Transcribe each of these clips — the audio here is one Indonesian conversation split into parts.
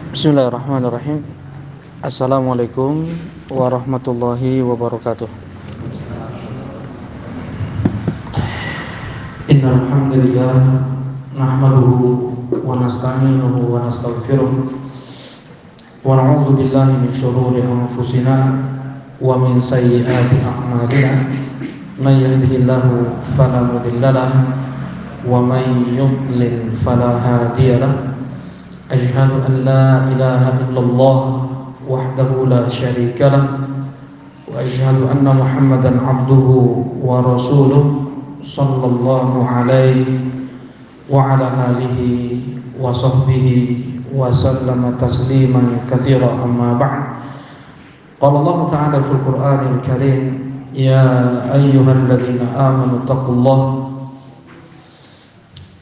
Bismillahirrahmanirrahim. Assalamualaikum warahmatullahi wabarakatuh. Innal hamdalillah nahmaduhu wa nasta'inuhu wa nastaghfiruh wa na'udzu billahi min shururi anfusina wa min sayyiati a'malina. May yahdihillahu fala mudilla lahu wa may yudlil fala hadiya lahu. Asyhadu an la ilaha illallah wahdahu la syarika lah wa asyhadu anna Muhammadan abduhu wa rasuluh sallallahu alaihi wa ala alihi wa sahbihi wa sallama tasliman katsira amma ba'd. Qala Allah ta'ala fil Qur'anil Karim, ya ayyuhalladzina amanu taqullaha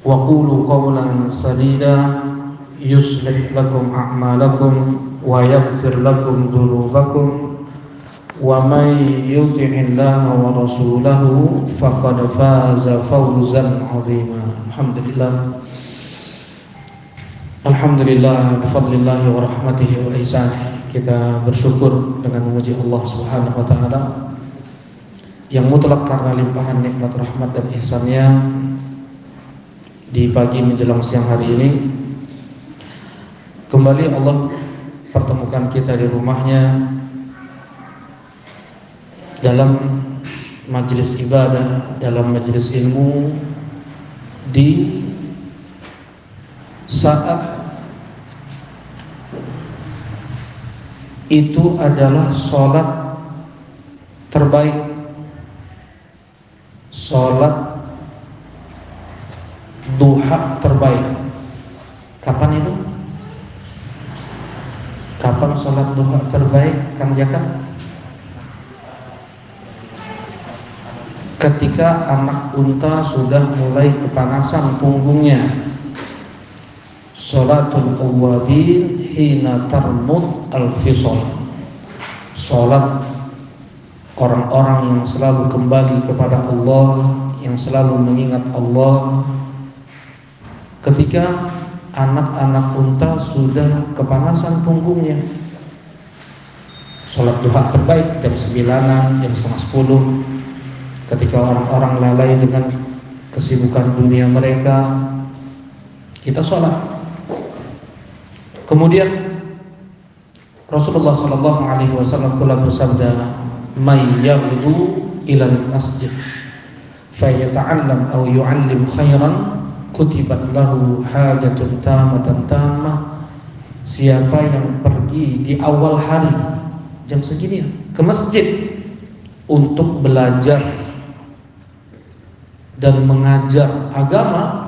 wa qulu qawlan sadida yuslih lakum a'malakum wa yaghfir lakum dhunubakum wa may yuti'illaha wa rasulahu faqad faza fawzan 'azima. Alhamdulillah bifadlillah wa rahmatihi wa ihsanih. Kita bersyukur dengan memuji Allah Subhanahu wa taala yang mutlak karena limpahan nikmat rahmat dan ihsan-Nya. Di pagi menjelang siang hari ini kembali Allah pertemukan kita di rumahnya dalam majelis ibadah, dalam majelis ilmu, di saat itu adalah sholat terbaik, sholat duha terbaik. Kapan itu? Kapan sholat duha terbaik, Kang Jaka? Ketika anak unta sudah mulai kepanasan punggungnya. Sholatul awwabin hina tarmud al-fisol. Sholat orang-orang yang selalu kembali kepada Allah, yang selalu mengingat Allah, ketika anak-anak unta sudah kepanasan punggungnya. Sholat duha terbaik jam 9, jam setengah 10, ketika orang-orang lalai dengan kesibukan dunia mereka, kita sholat. Kemudian Rasulullah SAW pula bersabda, "May yaghdu ilal masjid fayata'allam aw yu'allim khairan kutibat lahu hajatun tamatan tamah." Siapa yang pergi di awal hari jam segini ke masjid untuk belajar dan mengajar agama,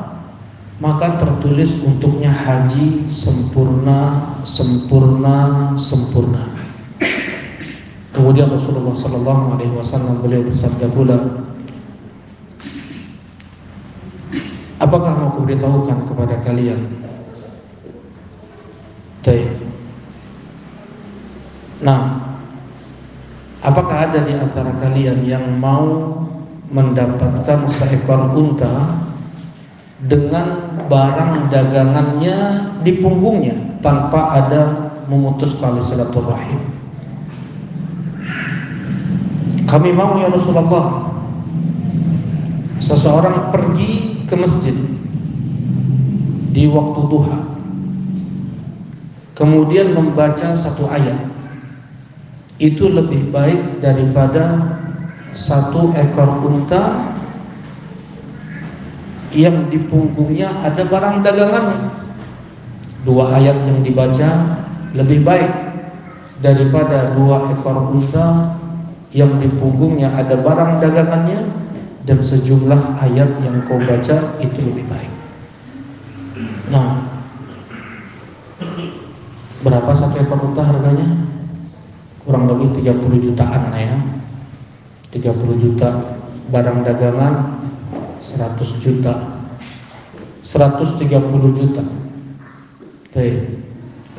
maka tertulis untuknya haji sempurna, sempurna, sempurna. Kemudian Rasulullah SAW beliau bersabda pula, apakah mau kuberitahukan kepada kalian? Nah, apakah ada di antara kalian yang mau mendapatkan seekor unta dengan barang dagangannya di punggungnya tanpa ada memutus tali silaturahim? Kami mau ya Rasulullah. Seseorang pergi ke masjid di waktu duha, kemudian membaca satu ayat, itu lebih baik daripada satu ekor unta yang di punggungnya ada barang dagangannya. Dua ayat yang dibaca lebih baik daripada dua ekor unta yang di punggungnya ada barang dagangannya, dan sejumlah ayat yang kau baca itu lebih baik. Nah, berapa satu ekor unta harganya? Kurang lebih 30 jutaan ya. 30 juta. Barang dagangan 100 juta. 130 juta.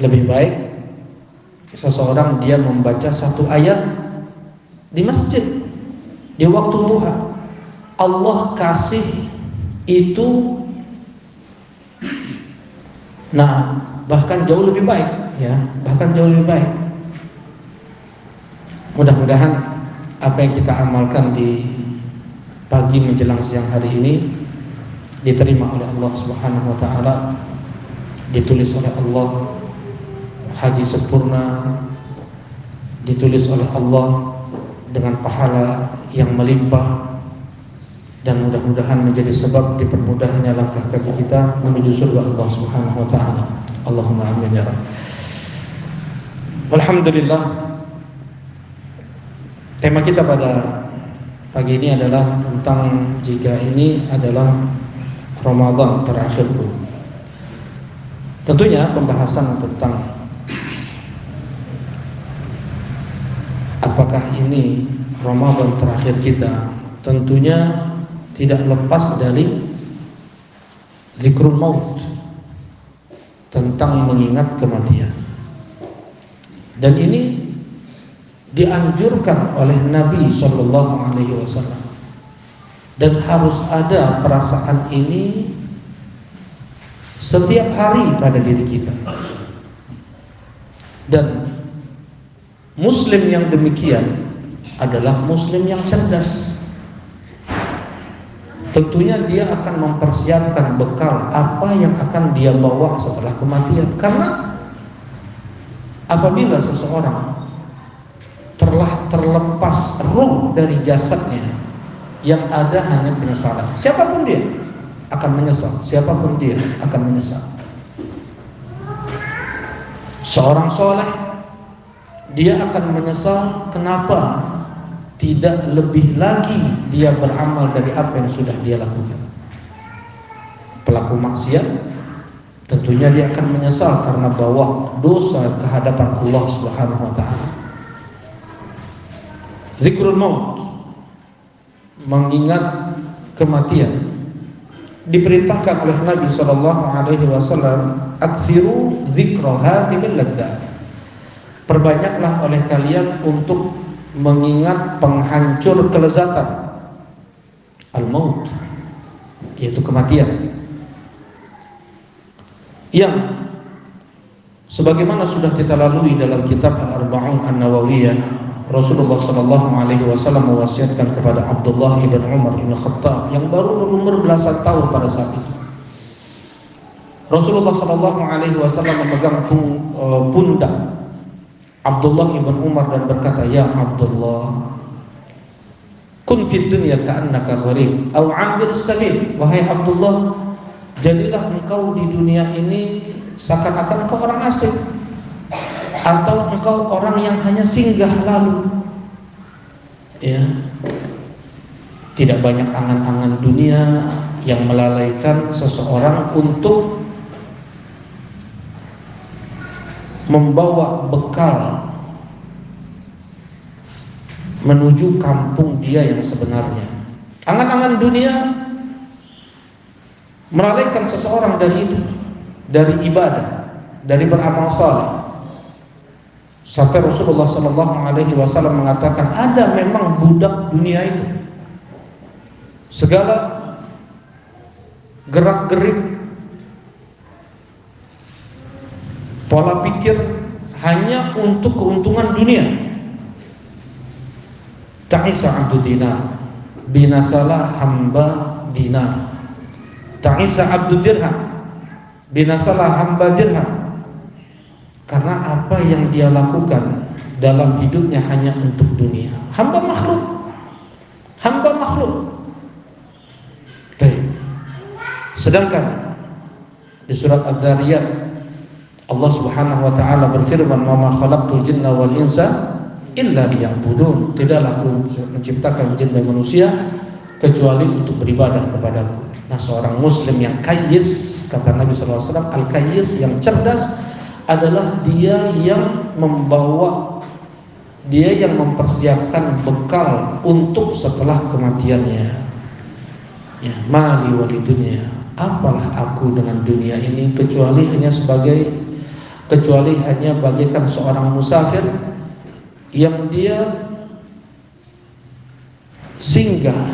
Lebih baik seseorang dia membaca satu ayat di masjid di waktu duha. Allah kasih itu Nah, bahkan jauh lebih baik, ya, bahkan jauh lebih baik. Mudah-mudahan apa yang kita amalkan di pagi menjelang siang hari ini diterima oleh Allah Subhanahu wa taala, ditulis oleh Allah haji sempurna, ditulis oleh Allah dengan pahala yang melimpah, dan mudah-mudahan menjadi sebab dipermudahnya langkah kaki kita menuju surga Allah Subhanahu wa taala. Allahumma amin ya rabb. Alhamdulillah, tema kita pada pagi ini adalah tentang jika ini adalah Ramadan terakhirku. Tentunya pembahasan tentang apakah ini Ramadan terakhir kita tentunya tidak lepas dari zikrul maut, tentang mengingat kematian. Dan ini dianjurkan oleh Nabi Shallallahu Alaihi Wasallam, dan harus ada perasaan ini setiap hari pada diri kita. Dan Muslim yang demikian adalah Muslim yang cerdas. Tentunya dia akan mempersiapkan bekal apa yang akan dia bawa setelah kematian. Karena apabila seseorang telah terlepas ruh dari jasadnya, yang ada hanya penyesalan. Siapapun dia akan menyesal. Siapapun dia akan menyesal. Seorang soleh, dia akan menyesal kenapa tidak lebih lagi dia beramal dari apa yang sudah dia lakukan. Pelaku maksiat tentunya dia akan menyesal karena bawa dosa ke hadapan Allah Subhanahu wa taala. Zikrul maut, mengingat kematian, diperintahkan oleh Nabi sallallahu alaihi wasallam, "Aktsiru dzikra hadhil laddah." Perbanyaklah oleh kalian untuk mengingat penghancur kelezatan, al-maut, yaitu kematian, yang sebagaimana sudah kita lalui dalam kitab Al-Arba'un An-Nawawiyah. Rasulullah sallallahu alaihi wasallam mewasiatkan kepada Abdullah ibn Umar ibn Khattab yang baru berumur belasan tahun pada saat itu. Rasulullah sallallahu alaihi wasallam memegang pundak Abdullah ibn Umar dan berkata, "Ya Abdullah, kun fid dunya ka'annaka gharib aw 'abir sabil." Wahai Abdullah, jadilah engkau di dunia ini seakan-akan engkau orang asing, atau engkau orang yang hanya singgah lalu. Ya, tidak banyak angan-angan dunia yang melalaikan seseorang untuk membawa bekal menuju kampung dia yang sebenarnya. Angan-angan dunia melalaikan seseorang dari itu, dari ibadah, dari beramal saleh. Sampai Rasulullah sallallahu alaihi wasallam mengatakan, ada memang budak dunia itu. Segala gerak-gerik, pola pikir hanya untuk keuntungan dunia. Ta'isa abdu dinar, binasalah hamba dinar. Ta'isa abdu dirham, binasalah hamba dirham. Karena apa yang dia lakukan dalam hidupnya hanya untuk dunia. Hamba makhluk, hamba makhluk. Baik. Sedangkan di surat Ad-Dariyat Allah Subhanahu wa taala berfirman, "Wa ma khalaqtul jinna wal insa illa liya'budun." Tidaklah aku menciptakan jin dan manusia kecuali untuk beribadah kepadaku. Nah, seorang muslim yang kayyis, kata Nabi sallallahu alaihi wasallam, al-kayyis yang cerdas adalah dia yang membawa, dia yang mempersiapkan bekal untuk setelah kematiannya. Ya, mali walidunya, apalah aku dengan dunia ini kecuali hanya bagaikan seorang musafir yang dia singgah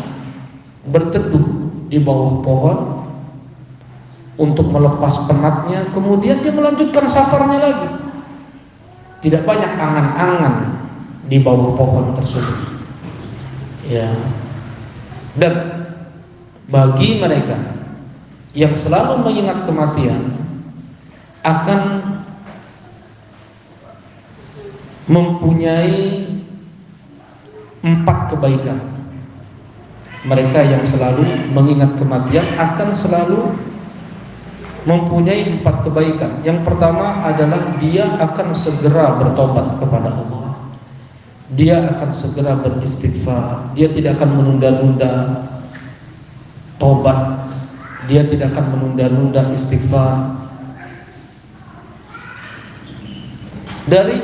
berteduh di bawah pohon untuk melepas penatnya, kemudian dia melanjutkan safarnya lagi. Tidak banyak angan-angan di bawah pohon tersebut. Ya. Dan bagi mereka yang selalu mengingat kematian akan mempunyai 4 kebaikan. Mereka yang selalu mengingat kematian akan selalu mempunyai 4 kebaikan. Yang pertama adalah dia akan segera bertobat kepada Allah. Dia akan segera beristighfar. Dia tidak akan menunda-nunda tobat. Dia tidak akan menunda-nunda istighfar. Dari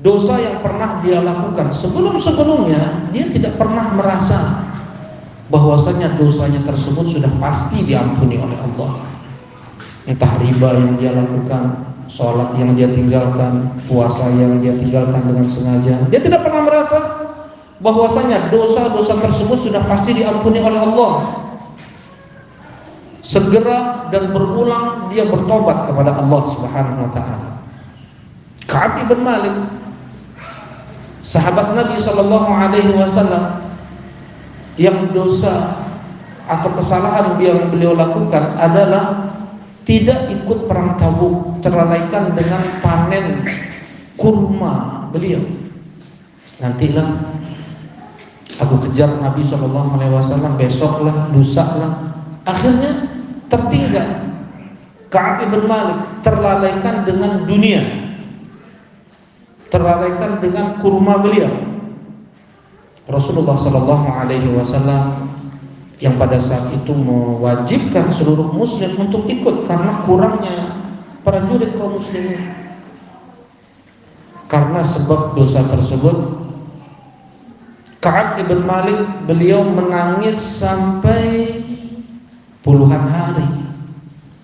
dosa yang pernah dia lakukan sebelum-sebelumnya, dia tidak pernah merasa bahwasanya dosanya tersebut sudah pasti diampuni oleh Allah. Entah riba yang dia lakukan, sholat yang dia tinggalkan, puasa yang dia tinggalkan dengan sengaja, dia tidak pernah merasa bahwasanya dosa-dosa tersebut sudah pasti diampuni oleh Allah. Segera dan berulang dia bertobat kepada Allah Subhanahu wa taala. Ka'ab bin Malik, sahabat Nabi sallallahu alaihi wasallam, yang dosa atau kesalahan yang beliau lakukan adalah tidak ikut perang Tabuk, terlalaikan dengan panen kurma beliau. Nantilah aku kejar Nabi SAW, besoklah, lusaklah. Akhirnya tertinggal. Ka'ab bin Malik terlalaikan dengan dunia, terlalaikan dengan kurma beliau. Rasulullah SAW yang pada saat itu mewajibkan seluruh muslim untuk ikut karena kurangnya prajurit kaum muslimin. Karena sebab dosa tersebut, Ka'ab bin Malik beliau menangis sampai puluhan hari,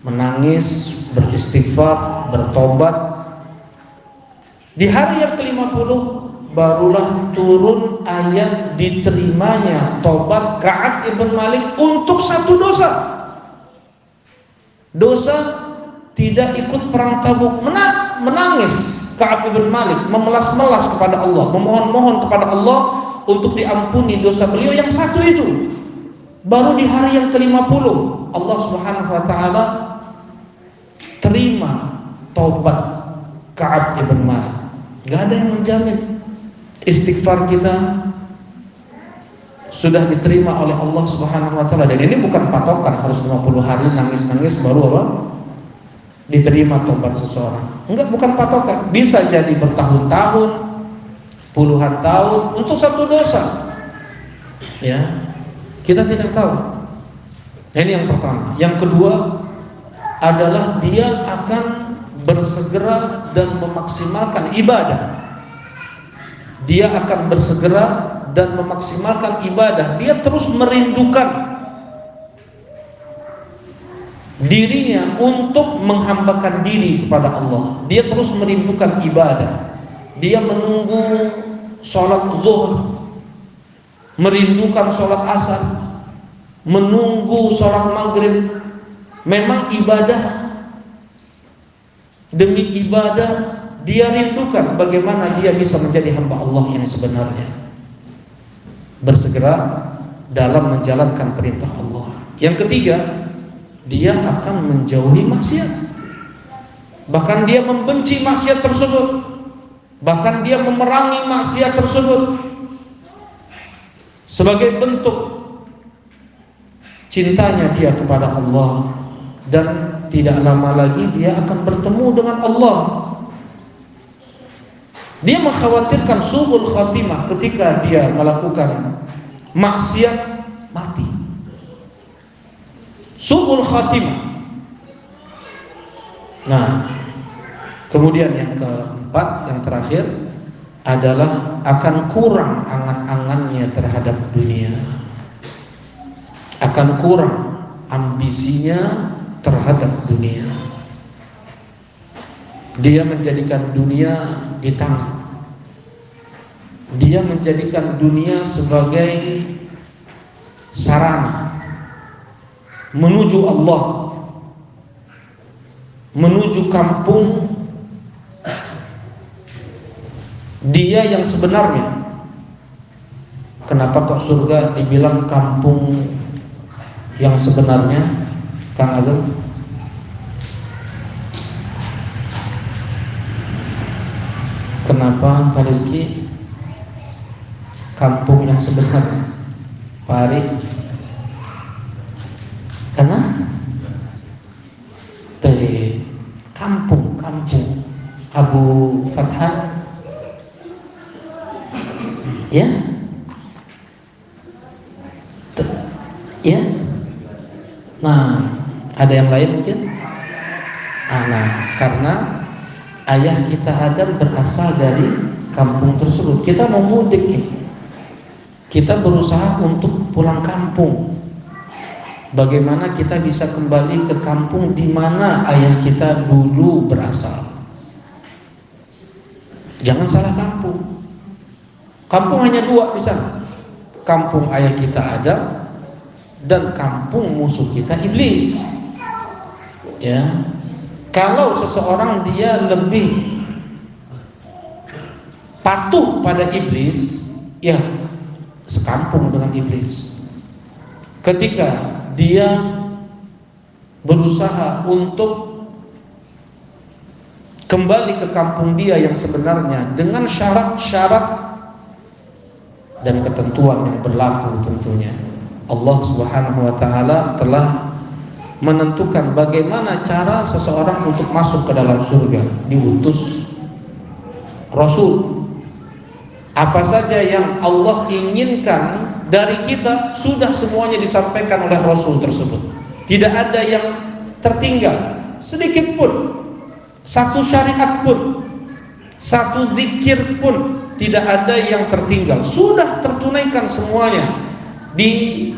menangis, beristighfar, bertobat. Di hari yang ke-50 barulah turun ayat diterimanya tobat Ka'ab bin Malik untuk 1 dosa. Dosa tidak ikut perang Tabuk. Menangis Ka'ab bin Malik, memelas-melas kepada Allah, memohon-mohon kepada Allah untuk diampuni dosa beliau yang 1 itu. Baru di hari yang ke-50 Allah Subhanahu wa taala terima tobat Ka'ab bin Malik. Gak ada yang menjamin istighfar kita sudah diterima oleh Allah Subhanahu wa taala. Dan ini bukan patokan harus 50 hari nangis-nangis baru apa? Diterima tobat seseorang. Enggak, bukan patokan. Bisa jadi bertahun-tahun, puluhan tahun untuk 1 dosa. Ya. Kita tidak tahu. Ini yang pertama. Yang kedua adalah dia akan bersegera dan memaksimalkan ibadah. Dia akan bersegera dan memaksimalkan ibadah. Dia terus merindukan dirinya untuk menghambakan diri kepada Allah. Dia terus merindukan ibadah. Dia menunggu sholat zuhur, merindukan sholat asar, menunggu sholat maghrib. Memang ibadah demi ibadah dia rindukan bagaimana dia bisa menjadi hamba Allah yang sebenarnya. Bersegera dalam menjalankan perintah Allah. Yang ketiga, dia akan menjauhi maksiat. Bahkan dia membenci maksiat tersebut. Bahkan dia memerangi maksiat tersebut sebagai bentuk cintanya dia kepada Allah. Dan tidak lama lagi dia akan bertemu dengan Allah. Dia mengkhawatirkan su'ul khatimah ketika dia melakukan maksiat, mati. Su'ul khatimah. Nah, kemudian yang keempat, yang terakhir adalah akan kurang angan-angannya terhadap dunia. Akan kurang ambisinya terhadap dunia. Dia menjadikan dunia di tangan. Dia menjadikan dunia sebagai sarana menuju Allah, menuju kampung dia yang sebenarnya. Kenapa kok surga dibilang kampung yang sebenarnya, Kang Ageng? Kenapa Pak Rizky kampung yang sebenarnya, Pak Ari? Karena kampung Abu Fathan, ya, ya. Nah, ada yang lain mungkin? Nah, karena ayah kita Adam berasal dari kampung tersebut. Kita mau mudik, kita berusaha untuk pulang kampung. Bagaimana kita bisa kembali ke kampung di mana ayah kita dulu berasal? Jangan salah kampung. Kampung hanya dua di sana. Kampung ayah kita Adam dan kampung musuh kita iblis. Ya. Kalau seseorang dia lebih patuh pada iblis, ya sekampung dengan iblis. Ketika dia berusaha untuk kembali ke kampung dia yang sebenarnya dengan syarat-syarat dan ketentuan yang berlaku tentunya. Allah Subhanahu wa taala telah menentukan bagaimana cara seseorang untuk masuk ke dalam surga. Diutus Rasul. Apa saja yang Allah inginkan dari kita sudah semuanya disampaikan oleh Rasul tersebut. Tidak ada yang tertinggal sedikit pun. Satu syariat pun, satu zikir pun tidak ada yang tertinggal. Sudah tertunaikan semuanya. Di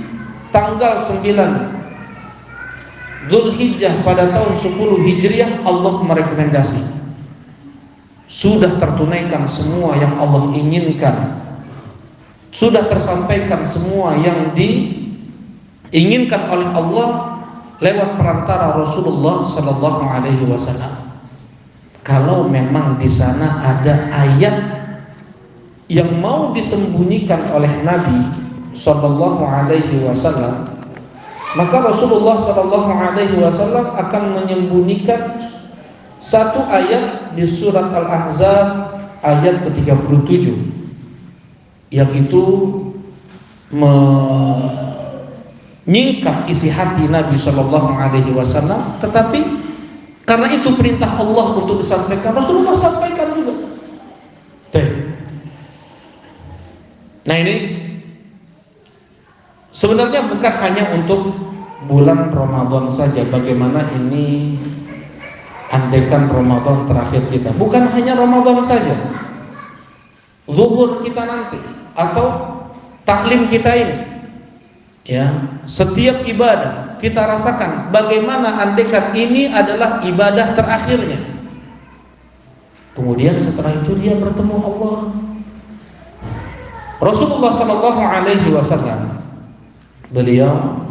tanggal 9 Dzulhijjah pada tahun 10 Hijriah Allah merekomendasi. Sudah tertunaikan semua yang Allah inginkan. Sudah tersampaikan semua yang diinginkan oleh Allah lewat perantara Rasulullah sallallahu alaihi wasallam. Kalau memang di sana ada ayat yang mau disembunyikan oleh Nabi sallallahu alaihi wasallam, maka Rasulullah sallallahu alaihi wasallam akan menyembunyikan satu ayat di surat Al-Ahzab ayat ke-37 yang itu menyingkap isi hati Nabi sallallahu alaihi wasallam, tetapi karena itu perintah Allah untuk disampaikan, Rasulullah sampaikan juga. Nah, ini sebenarnya bukan hanya untuk bulan Ramadan saja. Bagaimana ini andaikan Ramadan terakhir kita, bukan hanya Ramadan saja, zuhur kita nanti atau taklim kita ini, ya, setiap ibadah kita rasakan bagaimana andaikan ini adalah ibadah terakhirnya. Kemudian setelah itu dia bertemu Allah. Rasulullah sallallahu alaihi wasallam beliau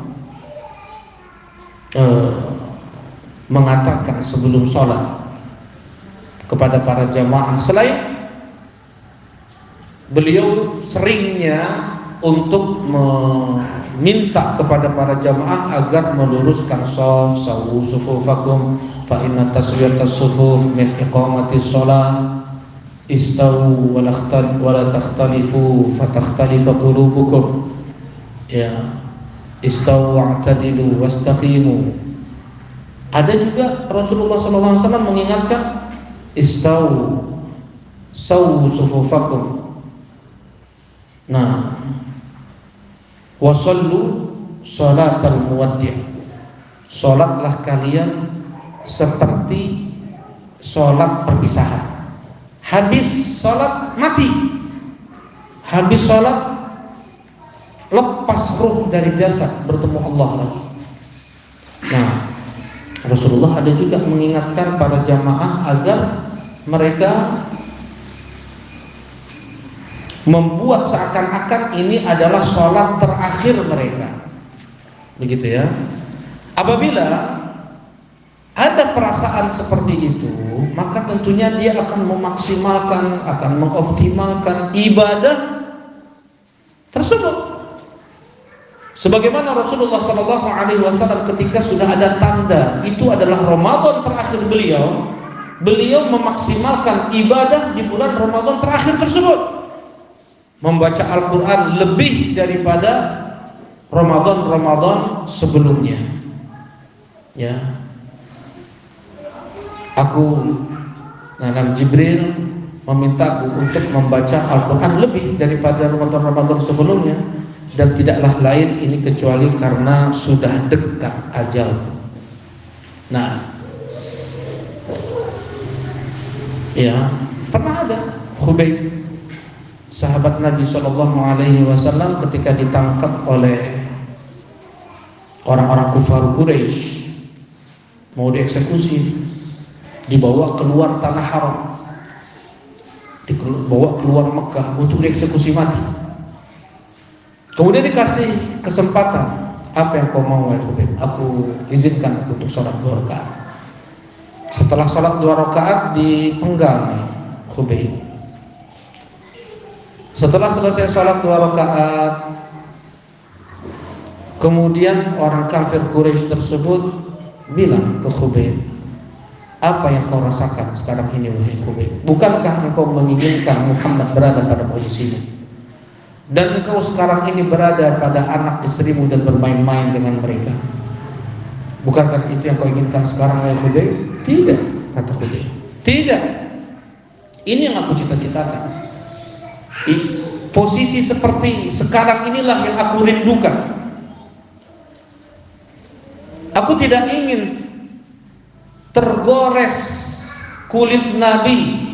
mengatakan sebelum sholat kepada para jamaah, selain beliau seringnya untuk meminta kepada para jamaah agar meluruskan shaf, sawu sufufakum fa inna taswiyatas sufuf min iqamatis shalah, istawu wa la takhtalifu fatakhtalifa qulubukum, ya, istawu wa'tadilu wastaqimu. Ada juga Rasulullah SAW mengingatkan istawu sawu sufufakum. Nah, wasallu salatal muwaddi', salatlah kalian seperti salat perpisahan. Habis salat mati, habis salat lepas ruh dari jasad, bertemu Allah lagi. Nah, Rasulullah ada juga mengingatkan para jamaah agar mereka membuat seakan-akan ini adalah sholat terakhir mereka, begitu ya. Apabila ada perasaan seperti itu, maka tentunya dia akan memaksimalkan, akan mengoptimalkan ibadah tersebut. Sebagaimana Rasulullah SAW ketika sudah ada tanda itu adalah Ramadan terakhir beliau memaksimalkan ibadah di bulan Ramadan terakhir tersebut, membaca Al-Quran lebih daripada Ramadan sebelumnya. Ya, Jibril memintaku untuk membaca Al-Quran lebih daripada Ramadan sebelumnya, dan tidaklah lain ini kecuali karena sudah dekat ajal. Nah, ya, pernah ada Khubayb, sahabat Nabi SAW, ketika ditangkap oleh orang-orang kufar Quraisy, mau dieksekusi, dibawa keluar tanah haram, dibawa keluar Mekah untuk dieksekusi mati. Kemudian dikasih kesempatan, apa yang kau mau wahai Khubayb? Aku izinkan untuk sholat 2 rakaat. Setelah sholat 2 rakaat dipenggal Khubayb. Setelah selesai sholat 2 rakaat, kemudian orang kafir Quraisy tersebut bilang ke Khubayb, apa yang kau rasakan sekarang ini wahai Khubayb? Bukankah engkau menginginkan Muhammad berada pada posisimu? Dan engkau sekarang ini berada pada anak istrimu dan bermain-main dengan mereka. Bukankah itu yang kau inginkan sekarang wahai Khubayb? Tidak, kata Khubayb. Tidak. Ini yang aku cita-citakan. Posisi seperti sekarang inilah yang aku rindukan. Aku tidak ingin tergores kulit Nabi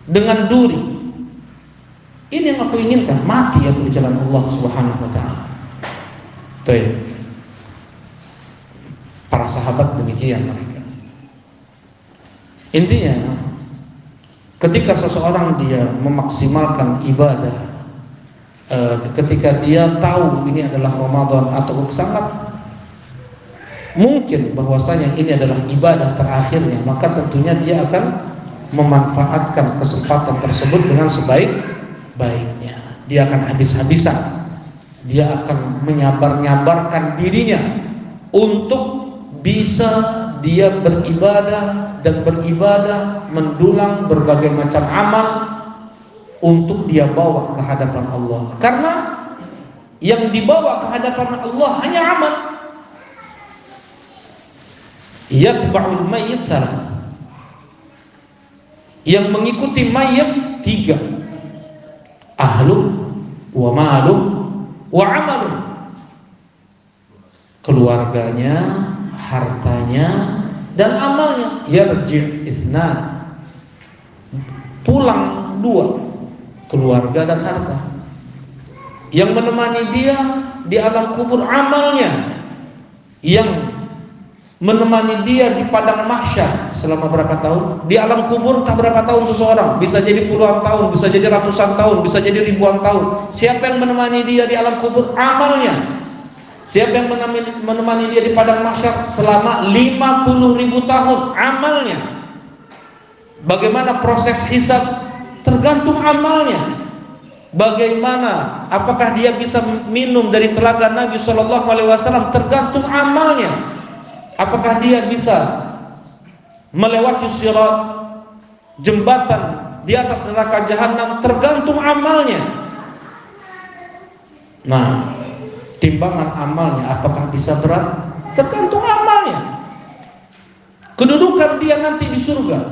dengan duri. Ini yang aku inginkan, mati aku di jalan Allah Subhanahu wa taala. Tuh. Para sahabat demikian mereka. Intinya, ketika seseorang dia memaksimalkan ibadah, ketika dia tahu ini adalah Ramadan atau sangat mungkin bahwasanya ini adalah ibadah terakhirnya, maka tentunya dia akan memanfaatkan kesempatan tersebut dengan sebaik-baiknya. Dia akan habis-habisan, dia akan menyabar-nyabarkan dirinya untuk bisa dia beribadah dan beribadah, mendulang berbagai macam amal untuk dia bawa ke hadapan Allah. Karena yang dibawa ke hadapan Allah hanya amal. Yatba'ul mayyit salas. Yang mengikuti mayat 3. Ahlu wa malu wa amalu. Keluarganya, hartanya, dan amalnya. Yarji' itsnan. Pulang 2, keluarga dan harta. Yang menemani dia di alam kubur amalnya. Yang menemani dia di padang mahsyar selama berapa tahun? Di alam kubur entah berapa tahun seseorang, bisa jadi puluhan tahun, bisa jadi ratusan tahun, bisa jadi ribuan tahun. Siapa yang menemani dia di alam kubur? Amalnya. Siapa yang menemani dia di padang mahsyar selama 50.000 tahun? Amalnya. Bagaimana proses hisab? Tergantung amalnya. Bagaimana? Apakah dia bisa minum dari telaga Nabi SAW? Tergantung amalnya. Apakah dia bisa melewati sirat, jembatan di atas neraka jahanam? Tergantung amalnya. Nah, timbangan amalnya apakah bisa berat? Tergantung amalnya. Kedudukan dia nanti di surga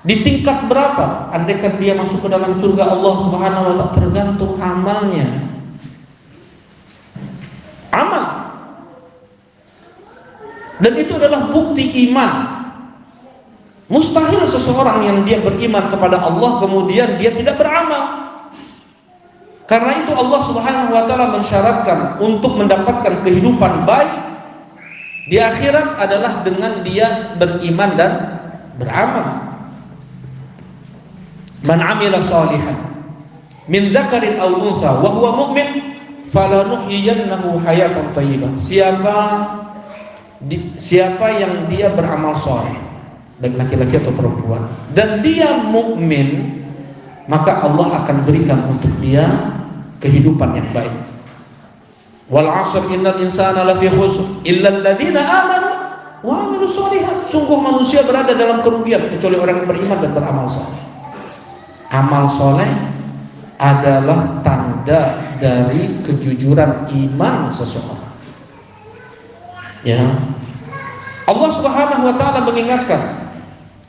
di tingkat berapa? Andaikan dia masuk ke dalam surga Allah Subhanahu wa taala, tergantung amalnya. Amal. Dan itu adalah bukti iman. Mustahil seseorang yang dia beriman kepada Allah kemudian dia tidak beramal. Karena itu Allah Subhanahu wa taala mensyaratkan untuk mendapatkan kehidupan baik di akhirat adalah dengan dia beriman dan beramal. Man 'amila shalihan min dzakarin aw untha wa huwa mu'min falanuhyiyannahu hayatan thayyibah. Siapa Siapa yang dia beramal soleh, baik laki-laki atau perempuan, dan dia mukmin, maka Allah akan berikan untuk dia kehidupan yang baik. Wal 'ashr innal insana lafi khusr illa alladziina aamanu wa 'amilus shalihat. Sungguh manusia berada dalam kerugian kecuali orang yang beriman dan beramal soleh. Amal soleh adalah tanda dari kejujuran iman seseorang. Ya, Allah Subhanahu wa taala mengingatkan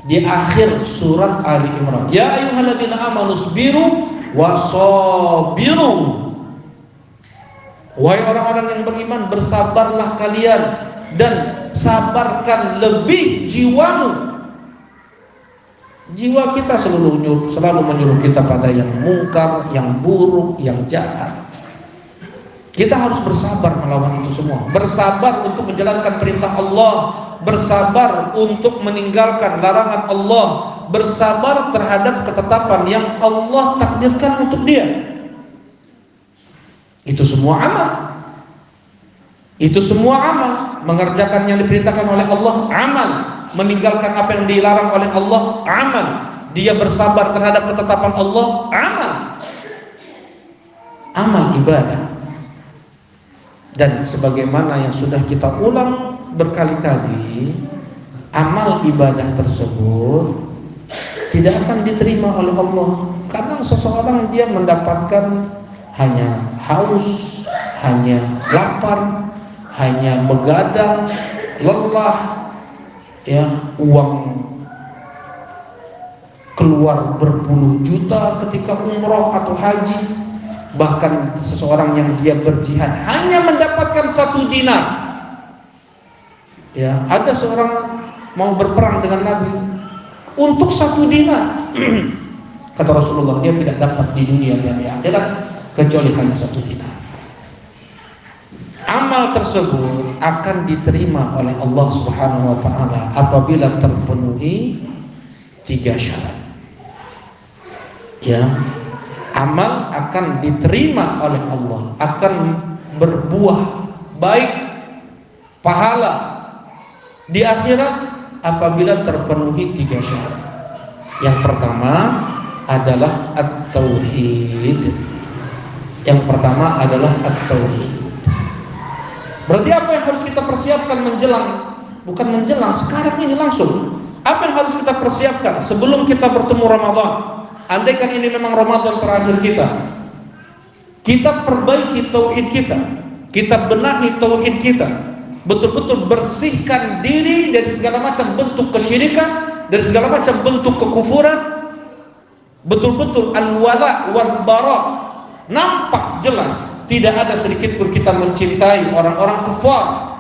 di akhir surat Ali Imran, ya ayyuhalladzina amanu sabiru wasabiru. Wahai orang-orang yang beriman, bersabarlah kalian dan sabarkan lebih jiwamu. Jiwa kita selalu menyuruh kita pada yang mungkar, yang buruk, yang jahat. Kita harus bersabar melawan itu semua. Bersabar untuk menjalankan perintah Allah, bersabar untuk meninggalkan larangan Allah, bersabar terhadap ketetapan yang Allah takdirkan untuk dia. Itu semua amal. Itu semua amal. Mengerjakan yang diperintahkan oleh Allah, amal. Meninggalkan apa yang dilarang oleh Allah, amal. Dia bersabar terhadap ketetapan Allah, amal. Amal ibadah. Dan sebagaimana yang sudah kita ulang berkali-kali, amal ibadah tersebut tidak akan diterima oleh Allah. Karena seseorang dia mendapatkan hanya haus, hanya lapar, hanya begadang, lelah, ya, uang keluar berpuluh juta ketika umroh atau haji. Bahkan seseorang yang dia berjihad hanya mendapatkan 1 dinar. Ya, ada seorang mau berperang dengan Nabi untuk 1 dinar. Kata Rasulullah, dia tidak dapat di dunia dan di akhirat kecuali hanya 1 dinar. Amal tersebut akan diterima oleh Allah Subhanahu wa taala apabila terpenuhi 3 syarat. Ya. Amal akan diterima oleh Allah, akan berbuah baik, pahala di akhirat apabila terpenuhi 3 syarat. Yang pertama adalah at-tauhid. Yang pertama adalah at-tauhid. Berarti apa yang harus kita persiapkan menjelang, bukan menjelang, sekarang ini langsung. Apa yang harus kita persiapkan sebelum kita bertemu Ramadan? Andaikan ini memang Ramadan terakhir kita perbaiki tauhid kita, kita benahi tauhid kita, betul-betul bersihkan diri dari segala macam bentuk kesyirikan, dari segala macam bentuk kekufuran, betul-betul al-wala wal bara, nampak jelas, tidak ada sedikit pun kita mencintai orang-orang kufar,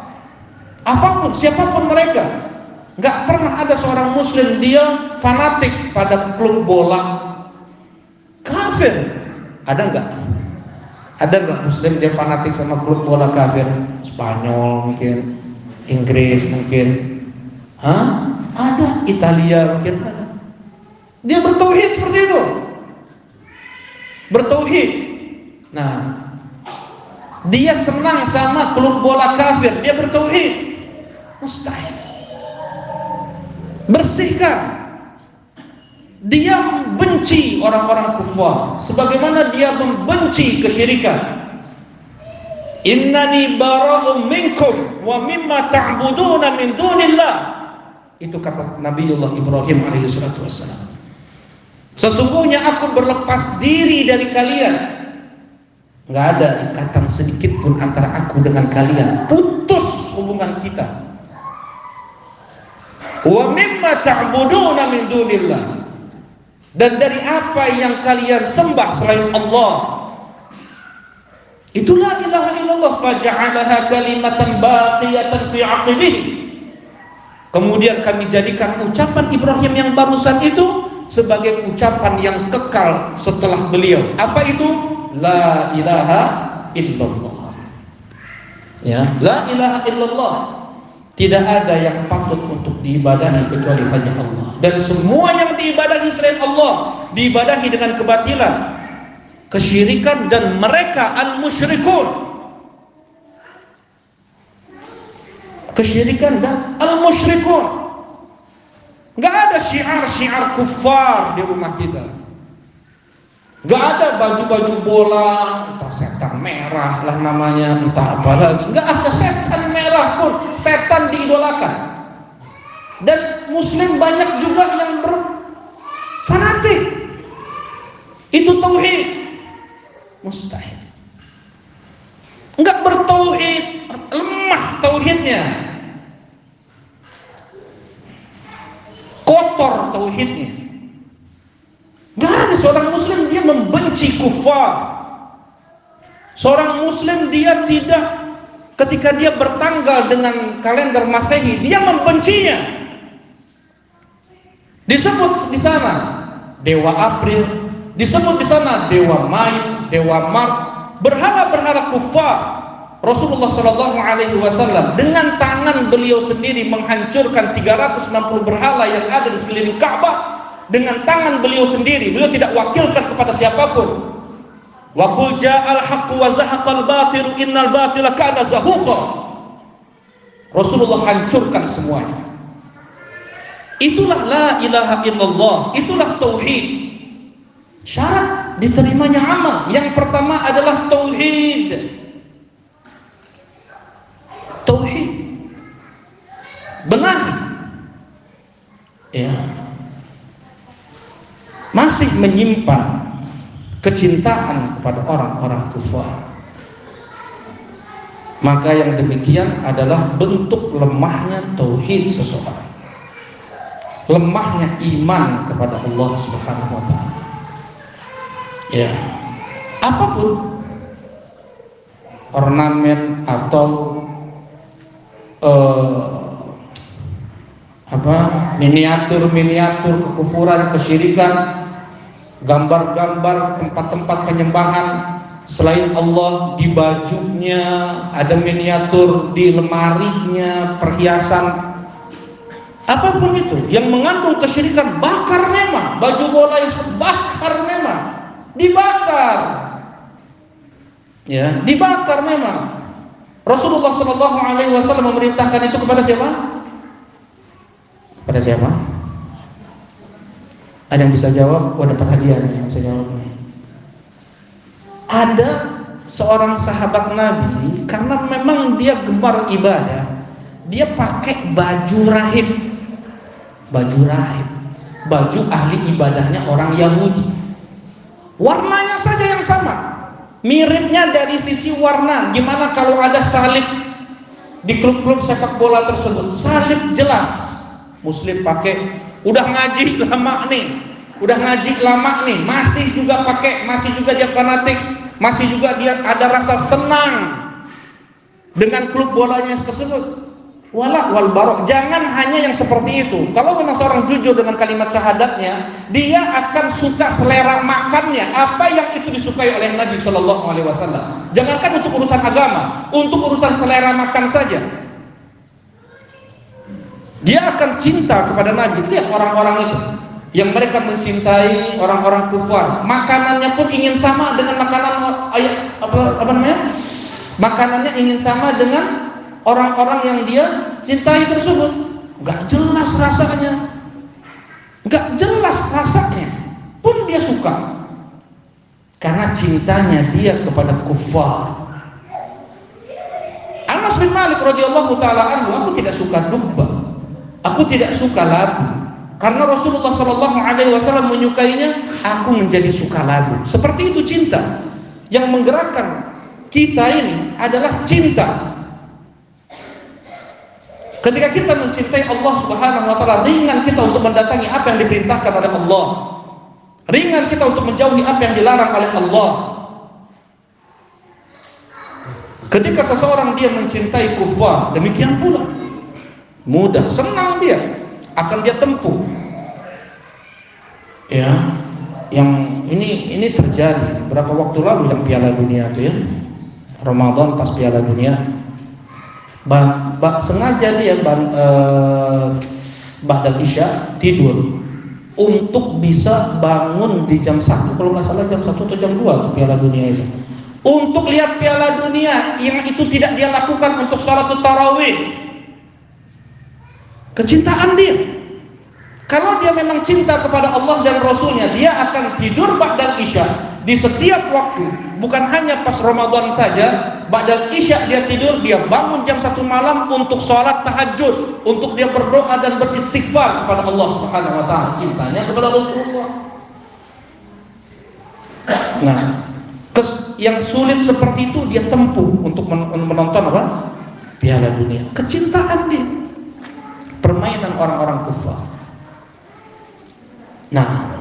apapun, siapapun mereka. Gak pernah ada seorang muslim dia fanatik pada klub bola kafir. Ada nggak? Ada nggak muslim dia fanatik sama klub bola kafir? Spanyol mungkin, Inggris mungkin, ada, Italia mungkin ada. Dia bertauhid seperti itu, bertauhid. Nah, dia senang sama klub bola kafir, dia bertauhid. Mustahil. Bersihkan. Dia membenci orang-orang kufar sebagaimana dia membenci kesyirikan. Innani bara'um minkum wa mimma ta'buduna min dunillah. Itu kata Nabiullah Ibrahim alaihi salatu wassalam. Sesungguhnya aku berlepas diri dari kalian. Enggak ada ikatan sedikit pun antara aku dengan kalian. Putus hubungan kita. Wa mimma ta'buduna min dunillah. Dan dari apa yang kalian sembah selain Allah, itulah ilaha illallah faja'alaha kalimatan baqiyatan fi 'aqibih. Kemudian kami jadikan ucapan Ibrahim yang barusan itu sebagai ucapan yang kekal setelah beliau. Apa itu? La ilaha illallah. Ya, la ilaha illallah. Tidak ada yang patut untuk diibadahi kecuali hanya Allah. Dan semua yang diibadahi selain Allah diibadahi dengan kebatilan, kesyirikan, dan mereka al-musyrikun. kesyirikan dan al-musyrikun. Gak ada syiar-syiar kufar di rumah kita. Gak ada baju-baju bola, entah setan merah lah namanya, entah apa lagi. Gak ada setan merah pun, setan diidolakan. Dan muslim banyak juga yang berfanatik. Itu tauhid. Mustahil. Enggak bertauhid, lemah tauhidnya. Kotor tauhidnya. Enggak ada seorang muslim dia membenci kufar. Seorang muslim dia tidak, ketika dia bertanggal dengan kalender Masehi, dia membencinya. Disebut di sana Dewa April, disebut di sana Dewa Mei, Dewa Maret, berhala-berhala kufar. Rasulullah Shallallahu Alaihi Wasallam dengan tangan beliau sendiri menghancurkan 360 berhala yang ada di sekeliling Ka'bah dengan tangan beliau sendiri. Beliau tidak wakilkan kepada siapapun. Wa qul ja'al haqqu wa zahaqal batilu innal batila kana zahuqa. Rasulullah hancurkan semuanya. Itulah la ilaha illallah, itulah tauhid. Syarat diterimanya amal yang pertama adalah tauhid. Tauhid. Benahi. Ya. Masih menyimpan kecintaan kepada orang-orang kufar. Maka yang demikian adalah bentuk lemahnya tauhid seseorang. Lemahnya iman kepada Allah Subhanahu wa taala. Ya. Apapun ornamen atau miniatur kekufuran, kesyirikan, gambar-gambar tempat-tempat penyembahan selain Allah, di bajunya ada miniatur, di lemarinya perhiasan. Apapun itu yang mengandung kesyirikan, bakar memang. Baju bola yang bakar memang, dibakar. Ya, dibakar memang. Rasulullah Shallallahu Alaihi Wasallam memerintahkan itu kepada siapa? Kepada siapa? Ada yang bisa jawab? Oh, dapat hadiah nih yang bisa jawab. Ada seorang sahabat Nabi, karena memang dia gemar ibadah, dia pakai baju rahib. Baju rahib, baju ahli ibadahnya orang Yahudi. Warnanya saja yang sama, miripnya dari sisi warna. Gimana kalau ada salib di klub-klub sepak bola tersebut? Salib jelas, muslim pakai. Udah ngaji lama nih, masih juga pakai, masih juga dia fanatik, masih juga dia ada rasa senang dengan klub bolanya tersebut. Wala wal barok. Jangan hanya yang seperti itu. Kalau memang seorang jujur dengan kalimat syahadatnya, dia akan suka selera makannya, apa yang itu disukai oleh Nabi Shallallahu Alaihi Wasallam. Jangankan untuk urusan agama, untuk urusan selera makan saja, dia akan cinta kepada Nabi. Lihat orang-orang itu yang mereka mencintai orang-orang kufar, makanannya pun ingin sama dengan makanan makanannya ingin sama dengan orang-orang yang dia cintai tersebut. Gak jelas rasanya, pun dia suka karena cintanya dia kepada kufar. Anas bin Malik radhiyallahu taala anhu, aku tidak suka duba, aku tidak suka lagu, karena Rasulullah Shallallahu Alaihi Wasallam menyukainya, aku menjadi suka lagu. Seperti itu cinta. Yang menggerakkan kita ini adalah cinta. Ketika kita mencintai Allah Subhanahu wa taala, ringan kita untuk mendatangi apa yang diperintahkan oleh Allah. Ringan kita untuk menjauhi apa yang dilarang oleh Allah. Ketika seseorang dia mencintai kufar, demikian pula mudah, senang dia akan dia tempuh. Ya, yang ini terjadi beberapa waktu lalu yang Piala Dunia itu ya. Ramadan pas Piala Dunia. Sengaja dia ba'dal isya tidur untuk bisa bangun di jam 1, kalau nggak salah jam 1 atau jam 2 Piala Dunia itu, untuk lihat Piala Dunia yang itu tidak dia lakukan untuk sholat tarawih. Kecintaan dia. Kalau dia memang cinta kepada Allah dan Rasulnya, dia akan tidur ba'dal isya di setiap waktu. Bukan hanya pas Ramadan saja, ba'dal isya dia tidur, dia bangun jam 1 malam untuk sholat tahajud, untuk dia berdoa dan beristighfar kepada Allah Subhanahu wa ta'ala. Cintanya kepada Rasulullah. Nah, yang sulit seperti itu dia tempuh untuk menonton apa? Piala Dunia. Kecintaan dia. Permainan orang-orang kufar. Nah,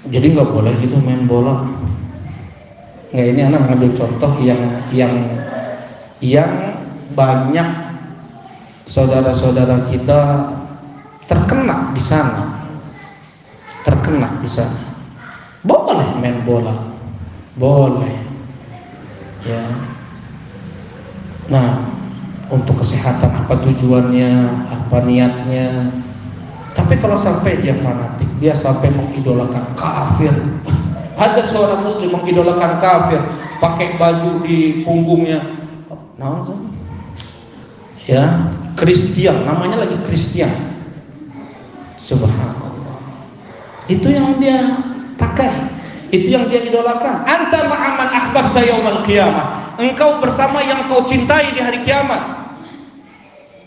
jadi nggak boleh gitu main bola. Nggak, ini anak ngambil contoh yang banyak saudara-saudara kita terkena di sana. Boleh main bola, boleh. Ya. Nah, untuk kesehatan apa tujuannya, apa niatnya? Tapi kalau sampai dia fanatik, dia sampai mengidolakan kafir. Ada seorang muslim mengidolakan kafir, pakai baju di punggungnya. Nah, ya, Kristen, namanya lagi Kristen. Subhanallah. Itu yang dia pakai, itu yang dia idolakan. Anta ma'aman ahbabta yaumal qiyamah. Engkau bersama yang kau cintai di hari kiamat.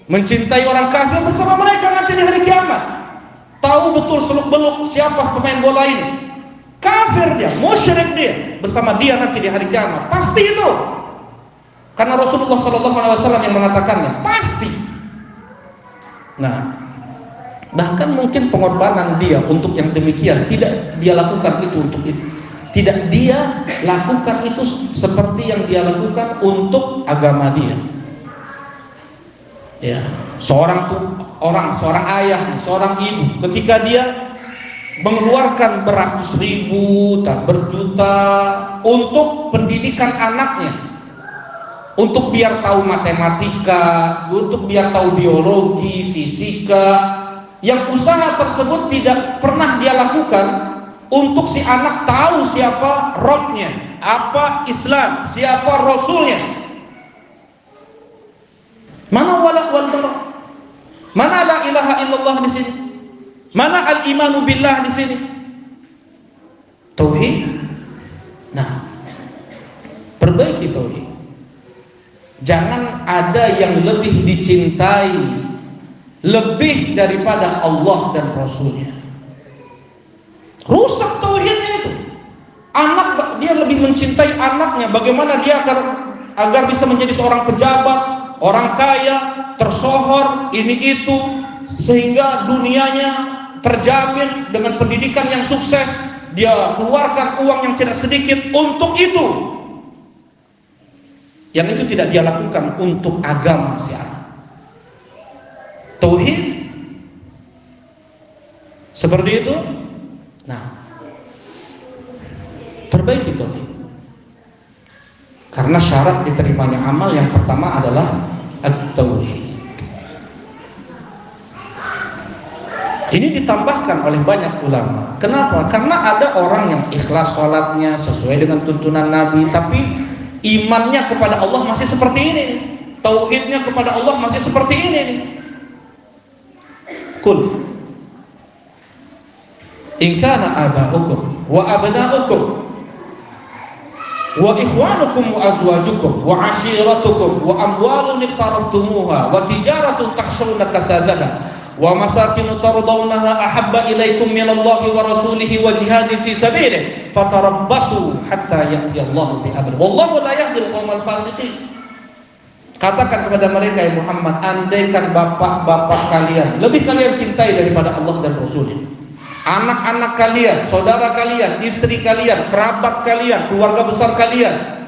Mencintai orang kafir bersama mereka nanti di hari kiamat. Tahu betul seluk-beluk siapa pemain bola ini. Kafir dia, musyrik dia, bersama dia nanti di hari kiamat. Pasti itu. Karena Rasulullah SAW yang mengatakannya, pasti. Nah, bahkan mungkin pengorbanan dia untuk yang demikian tidak dia lakukan itu untuk itu. Tidak dia lakukan itu seperti yang dia lakukan untuk agama dia. Ya, seorang ayah, seorang ibu, ketika dia mengeluarkan beratus ribu, tak berjuta untuk pendidikan anaknya, untuk biar tahu matematika, untuk biar tahu biologi, fisika, yang usaha tersebut tidak pernah dia lakukan untuk si anak tahu siapa Rabbnya, apa Islam, siapa Rasulnya. Mana wala wal bara? Mana la ilaha illallah di sini? Mana al-imanu billah di sini? Tauhid. Nah, perbaiki tauhid. Jangan ada yang lebih dicintai lebih daripada Allah dan Rasulnya. Rusak tauhidnya itu. Anak, dia lebih mencintai anaknya. Bagaimana dia agar bisa menjadi seorang pejabat, orang kaya, tersohor, ini itu, sehingga dunianya terjamin dengan pendidikan yang sukses. Dia keluarkan uang yang tidak sedikit untuk itu. Yang itu tidak dia lakukan untuk agama si anak. Tauhid seperti itu. Nah, perbaiki tauhid. Karena syarat diterimanya amal yang pertama adalah at-tauhid. Ini ditambahkan oleh banyak ulama. Kenapa? Karena ada orang yang ikhlas sholatnya sesuai dengan tuntunan Nabi, tapi imannya kepada Allah masih seperti ini. Tauhidnya kepada Allah masih seperti ini. Qul in kana aba'ukum wa abna'ukum wa ikhwanukum wa azwajukum wa ashiratukum wa amwalun iqtaraftumuha wa tijaratun takhshawna kasadaha wa masakinu tardawnaha ahabba ilaikum minallahi wa rasulihi wa jihadin fi sabilihi fatarabbasu hatta ya'tiyallahu bi amrihi wallahu la yahdil qaumal fasiqin. Katakan kepada mereka, ya Muhammad, andaikan bapak-bapak kalian lebih kalian cintai daripada Allah dan Rasulnya, anak-anak kalian, saudara kalian, istri kalian, kerabat kalian, keluarga besar kalian,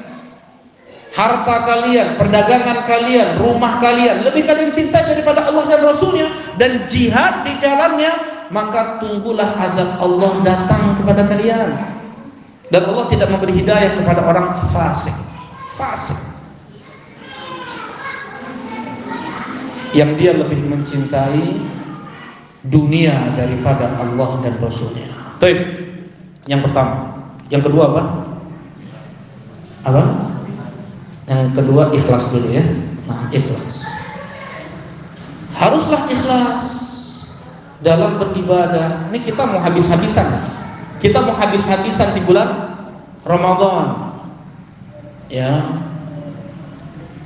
harta kalian, perdagangan kalian, rumah kalian, lebih kalian cintai daripada Allah dan Rasulnya, dan jihad di jalannya, maka tunggulah azab Allah datang kepada kalian. Dan Allah tidak memberi hidayah kepada orang fasik. Yang dia lebih mencintai dunia daripada Allah dan Rasulnya. Baik, yang pertama. Yang kedua apa? Yang kedua ikhlas dulu ya. Nah, ikhlas. Haruslah ikhlas dalam beribadah. Ini kita mau habis-habisan. Kita mau habis-habisan di bulan Ramadan. Ya.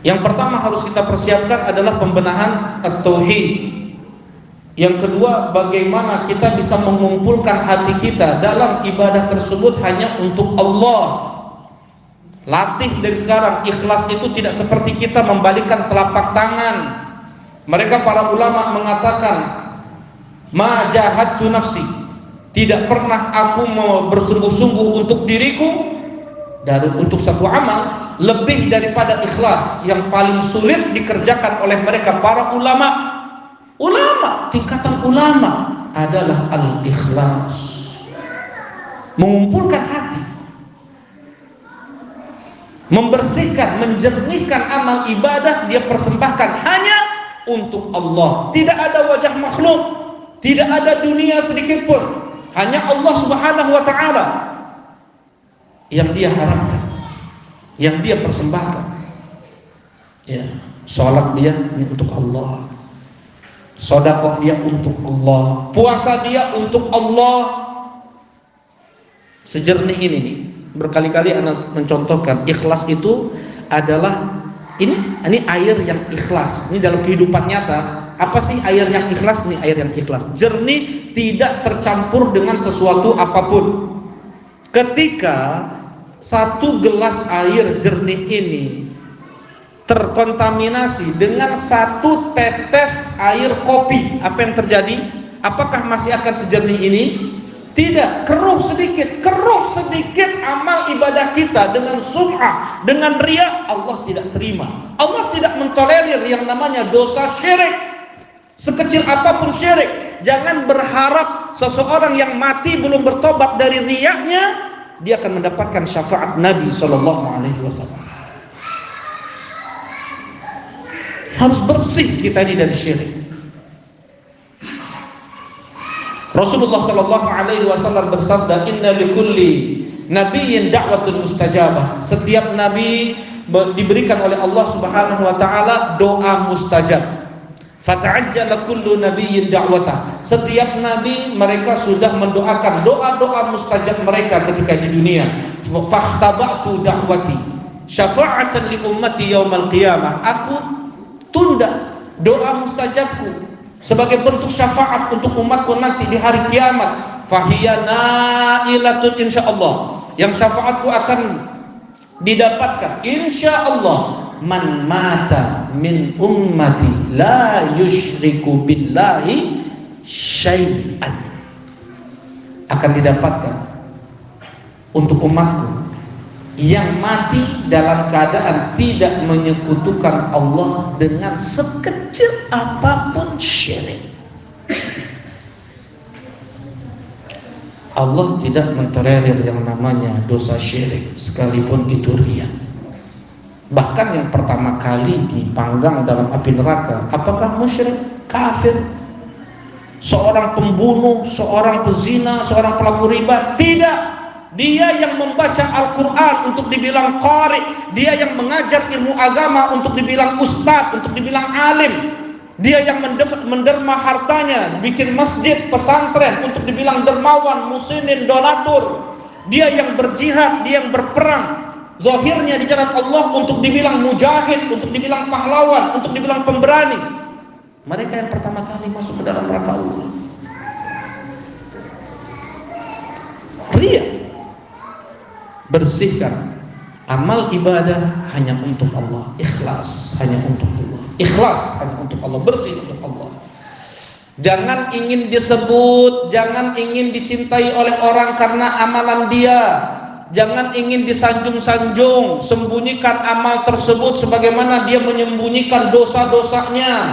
Yang pertama harus kita persiapkan adalah pembenahan at-tauhid. Yang kedua, bagaimana kita bisa mengumpulkan hati kita dalam ibadah tersebut hanya untuk Allah. Latih dari sekarang. Ikhlas itu tidak seperti kita membalikkan telapak tangan. Mereka para ulama mengatakan, ma jahadtu nafsi, tidak pernah aku bersungguh-sungguh untuk diriku dari untuk satu amal lebih daripada ikhlas. Yang paling sulit dikerjakan oleh mereka para ulama, tingkatan ulama adalah al-ikhlas, mengumpulkan hati, membersihkan, menjernihkan amal ibadah, dia persembahkan hanya untuk Allah. Tidak ada wajah makhluk, tidak ada dunia sedikit pun, hanya Allah Subhanahu wa ta'ala yang dia harapkan, yang dia persembahkan. Ya, sholat dia ini untuk Allah, sedekah dia untuk Allah, puasa dia untuk Allah. Sejernih ini nih, berkali-kali anak mencontohkan, ikhlas itu adalah ini air yang ikhlas. Ini dalam kehidupan nyata, apa sih air yang ikhlas? Ini air yang ikhlas, jernih, tidak tercampur dengan sesuatu apapun. Ketika satu gelas air jernih ini terkontaminasi dengan satu tetes air kopi, apa yang terjadi? Apakah masih akan sejernih ini? Tidak, keruh sedikit amal ibadah kita dengan sum'ah, dengan riya, Allah tidak terima. Allah tidak mentolerir yang namanya dosa syirik, sekecil apapun syirik. Jangan berharap seseorang yang mati belum bertobat dari riyanya, dia akan mendapatkan syafaat Nabi SAW. Harus bersih kita ini dari syirik. Rasulullah SAW bersabda, inna likulli nabiyyin da'watun mustajabah. Setiap nabi diberikan oleh Allah Subhanahu wa taala doa mustajab. Fata'ajjala kullu nabiyyin da'watah. Setiap nabi mereka sudah mendoakan doa-doa mustajab mereka ketika di dunia. Fakhtaba'tu da'wati syafa'atan li ummati yaumal qiyamah. Aku tunda doa mustajabku sebagai bentuk syafaat untuk umatku nanti di hari kiamat. Fahiya nailatun insyaallah. Yang syafaatku akan didapatkan insyaallah. Man mata min ummati la yusyriku billahi syai'an, akan didapatkan untuk umatku yang mati dalam keadaan tidak menyekutukan Allah dengan sekecil apapun syirik. Allah tidak mentolerir yang namanya dosa syirik, sekalipun itu riya. Bahkan yang pertama kali dipanggang dalam api neraka, apakah musyrik, kafir, seorang pembunuh, seorang pezina, seorang pelaku riba? Tidak. Dia yang membaca Al-Quran untuk dibilang qari, dia yang mengajar ilmu agama untuk dibilang ustadz, untuk dibilang alim, dia yang menderma hartanya, bikin masjid, pesantren untuk dibilang dermawan, muslimin, donatur, dia yang berjihad, dia yang berperang zahirnya di jalan Allah untuk dibilang mujahid, untuk dibilang pahlawan, untuk dibilang pemberani. Mereka yang pertama kali masuk ke dalam neraka Allah. Riya. Bersihkan amal ibadah hanya untuk Allah, ikhlas hanya untuk Allah, ikhlas hanya untuk Allah, bersih untuk Allah. Jangan ingin disebut, jangan ingin dicintai oleh orang karena amalan dia, jangan ingin disanjung-sanjung. Sembunyikan amal tersebut sebagaimana dia menyembunyikan dosa-dosanya.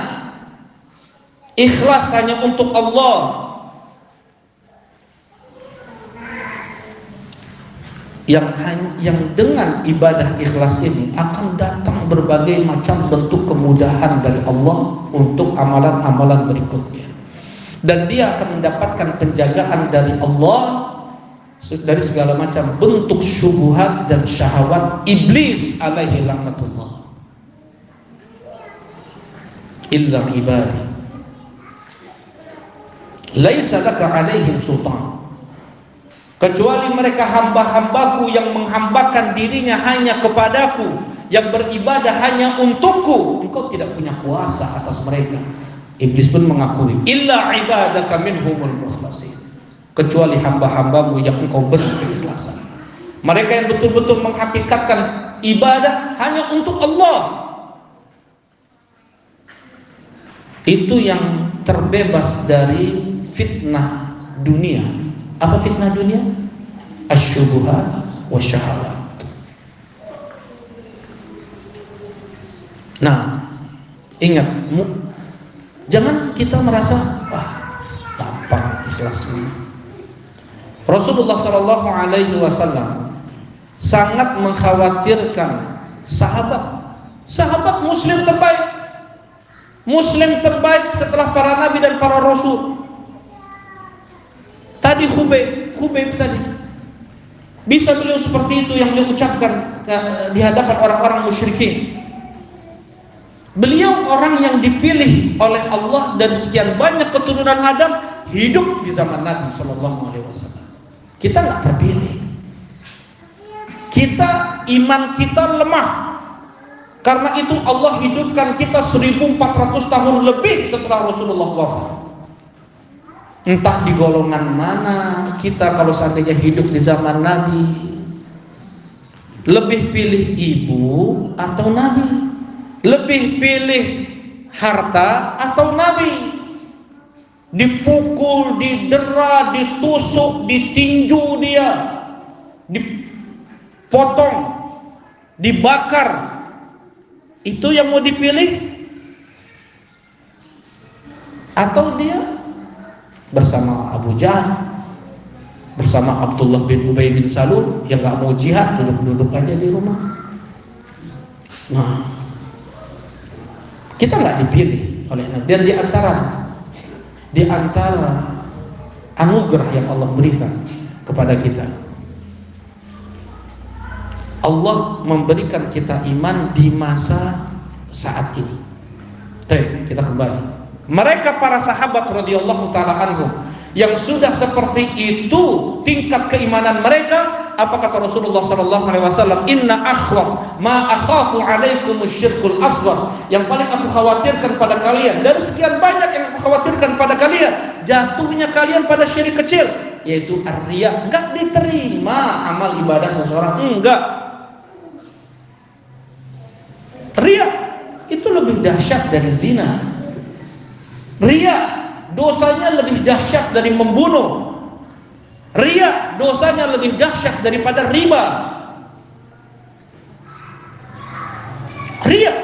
Ikhlas hanya untuk Allah. Yang dengan ibadah ikhlas ini akan datang berbagai macam bentuk kemudahan dari Allah untuk amalan-amalan berikutnya, dan dia akan mendapatkan penjagaan dari Allah dari segala macam bentuk syubhat dan syahwat iblis alaihi laknatullah. Illa ibadi laisa laka alaihim sultan, kecuali mereka hamba-hambaku yang menghambakan dirinya hanya kepadaku, yang beribadah hanya untukku, engkau tidak punya kuasa atas mereka. Iblis pun mengakui, illa ibadaka minhumul mukhlasin, kecuali hamba-hambamu yang engkau beri keikhlasan. Mereka yang betul-betul menghakikatkan ibadah hanya untuk Allah, itu yang terbebas dari fitnah dunia. Apa fitnah dunia? Asyubuhat wasyahawat. Nah, ingat, jangan kita merasa gampang ikhlasnya. Rasulullah Shallallahu Alaihi Wasallam sangat mengkhawatirkan sahabat Muslim terbaik setelah para nabi dan para rasul. Tadi Khubayb tadi, bisa beliau seperti itu yang beliau ucapkan di hadapan orang-orang musyrikin. Beliau orang yang dipilih oleh Allah dari sekian banyak keturunan Adam, hidup di zaman Nabi Shallallahu Alaihi Wasallam. Kita nggak terpilih. Iman kita lemah. Karena itu Allah hidupkan kita 1400 tahun lebih setelah Rasulullah wafat. Entah di golongan mana kita kalau seandainya hidup di zaman Nabi. Lebih pilih ibu atau Nabi? Lebih pilih harta atau Nabi? Dipukul, didera, ditusuk, ditinju dia, dipotong, dibakar. Itu yang mau dipilih? Atau dia bersama Abu Jahal, bersama Abdullah bin Ubay bin Salul yang gak mau jihad, duduk-duduk aja di rumah. Nah, kita gak dipilih oleh Nabi. Dan di antara anugerah yang Allah berikan kepada kita, Allah memberikan kita iman di masa saat ini. Oke, kita kembali. Mereka para sahabat radhiyallahu taala anhum yang sudah seperti itu tingkat keimanan mereka, apa kata Rasulullah sallallahu alaihi wasallam? Inna akhwaf ma akhafu alaikum asyirkul asghar. Yang paling aku khawatirkan pada kalian dari sekian banyak yang aku khawatirkan pada kalian, jatuhnya kalian pada syirik kecil, yaitu ar-riya. Enggak diterima amal ibadah seseorang, enggak. Riya itu lebih dahsyat dari zina. Riya dosanya lebih dahsyat dari membunuh. Riya dosanya lebih dahsyat daripada riba. Riya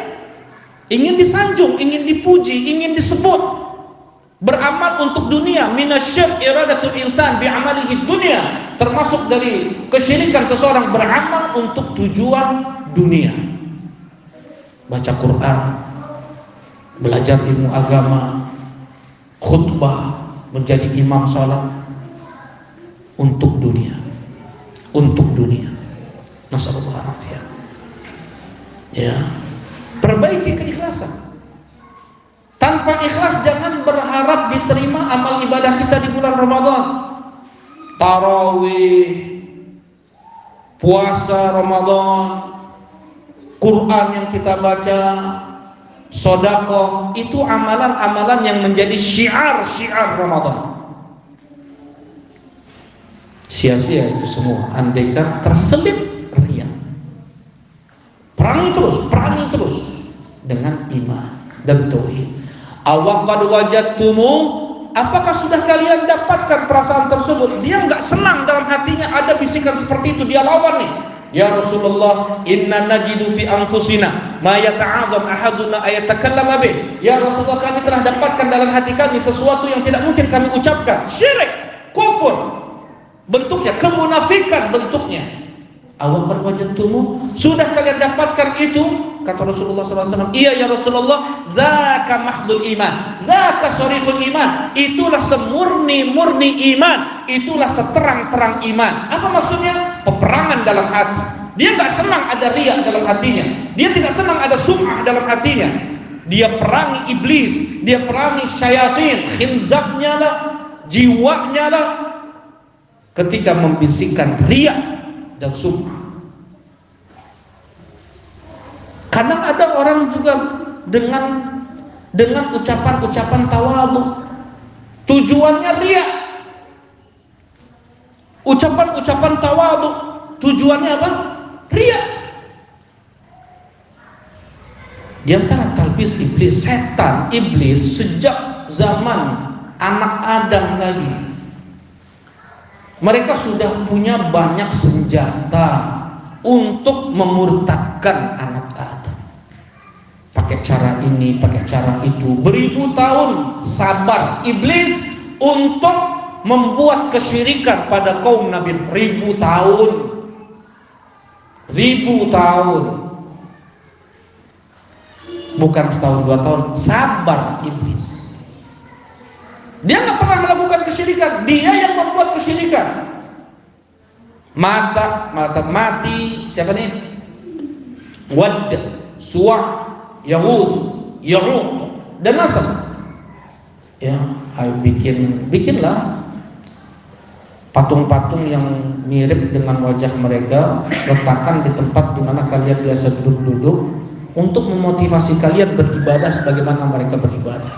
ingin disanjung, ingin dipuji, ingin disebut, beramal untuk dunia. Minasyirk iradatul insan bi'amalihi dunia, termasuk dari kesyirikan seseorang beramal untuk tujuan dunia. Baca Quran, belajar ilmu agama, khutbah, menjadi imam salat untuk dunia, nasallallahu alaihi. Ya, perbaiki keikhlasan. Tanpa ikhlas jangan berharap diterima amal ibadah kita di bulan Ramadan. Tarawih, puasa Ramadan, Quran yang kita baca, sedekah, itu amalan-amalan yang menjadi syiar Ramadan. Sia-sia itu semua andaikan terselip riya. Perangi terus dengan iman dan tauhid. Awaqad wajadtumu, apakah sudah kalian dapatkan perasaan tersebut? Dia enggak senang dalam hatinya ada bisikan seperti itu, dia lawan nih. Ya Rasulullah, inna najidu fi anfusina ma yata'adzam ahaduna ayatakallama bih. Ya Rasulullah, kami telah dapatkan dalam hati kami sesuatu yang tidak mungkin kami ucapkan. Syirik, kufur bentuknya, kemunafikan bentuknya. Awaqad wajadtumu, sudah kalian dapatkan itu? Kata Rasulullah SAW, iya ya Rasulullah, dzaka mahdul iman, dzaka sharihul iman, itulah semurni-murni iman, itulah seterang-terang iman. Apa maksudnya? Peperangan dalam hati. Dia nggak senang ada riya dalam hatinya, dia tidak senang ada sum'ah dalam hatinya. Dia perangi iblis, dia perangi syaitan, khinzabnya lah, jiwanya lah ketika membisikkan riya dan sum'ah. Kadang ada orang juga dengan ucapan-ucapan tawadhu, tujuannya riya. Ucapan-ucapan tawadhu tujuannya apa? Riya. Di antara talbis iblis, setan iblis sejak zaman anak Adam lagi, mereka sudah punya banyak senjata untuk memurtadkan anak Adam. Pakai cara ini, pakai cara itu. Beribu tahun sabar iblis untuk membuat kesyirikan pada kaum Nabi. Ribu tahun. Bukan setahun 2 tahun. Sabar iblis. Dia nggak pernah melakukan kesyirikan. Dia yang membuat kesyirikan. Mata mati. Siapa nih? Wad, Suwa', Ya'uth, dan Nasr. Ya, ayo bikinlah patung-patung yang mirip dengan wajah mereka, letakkan di tempat di mana kalian biasa duduk-duduk untuk memotivasi kalian beribadah sebagaimana mereka beribadah,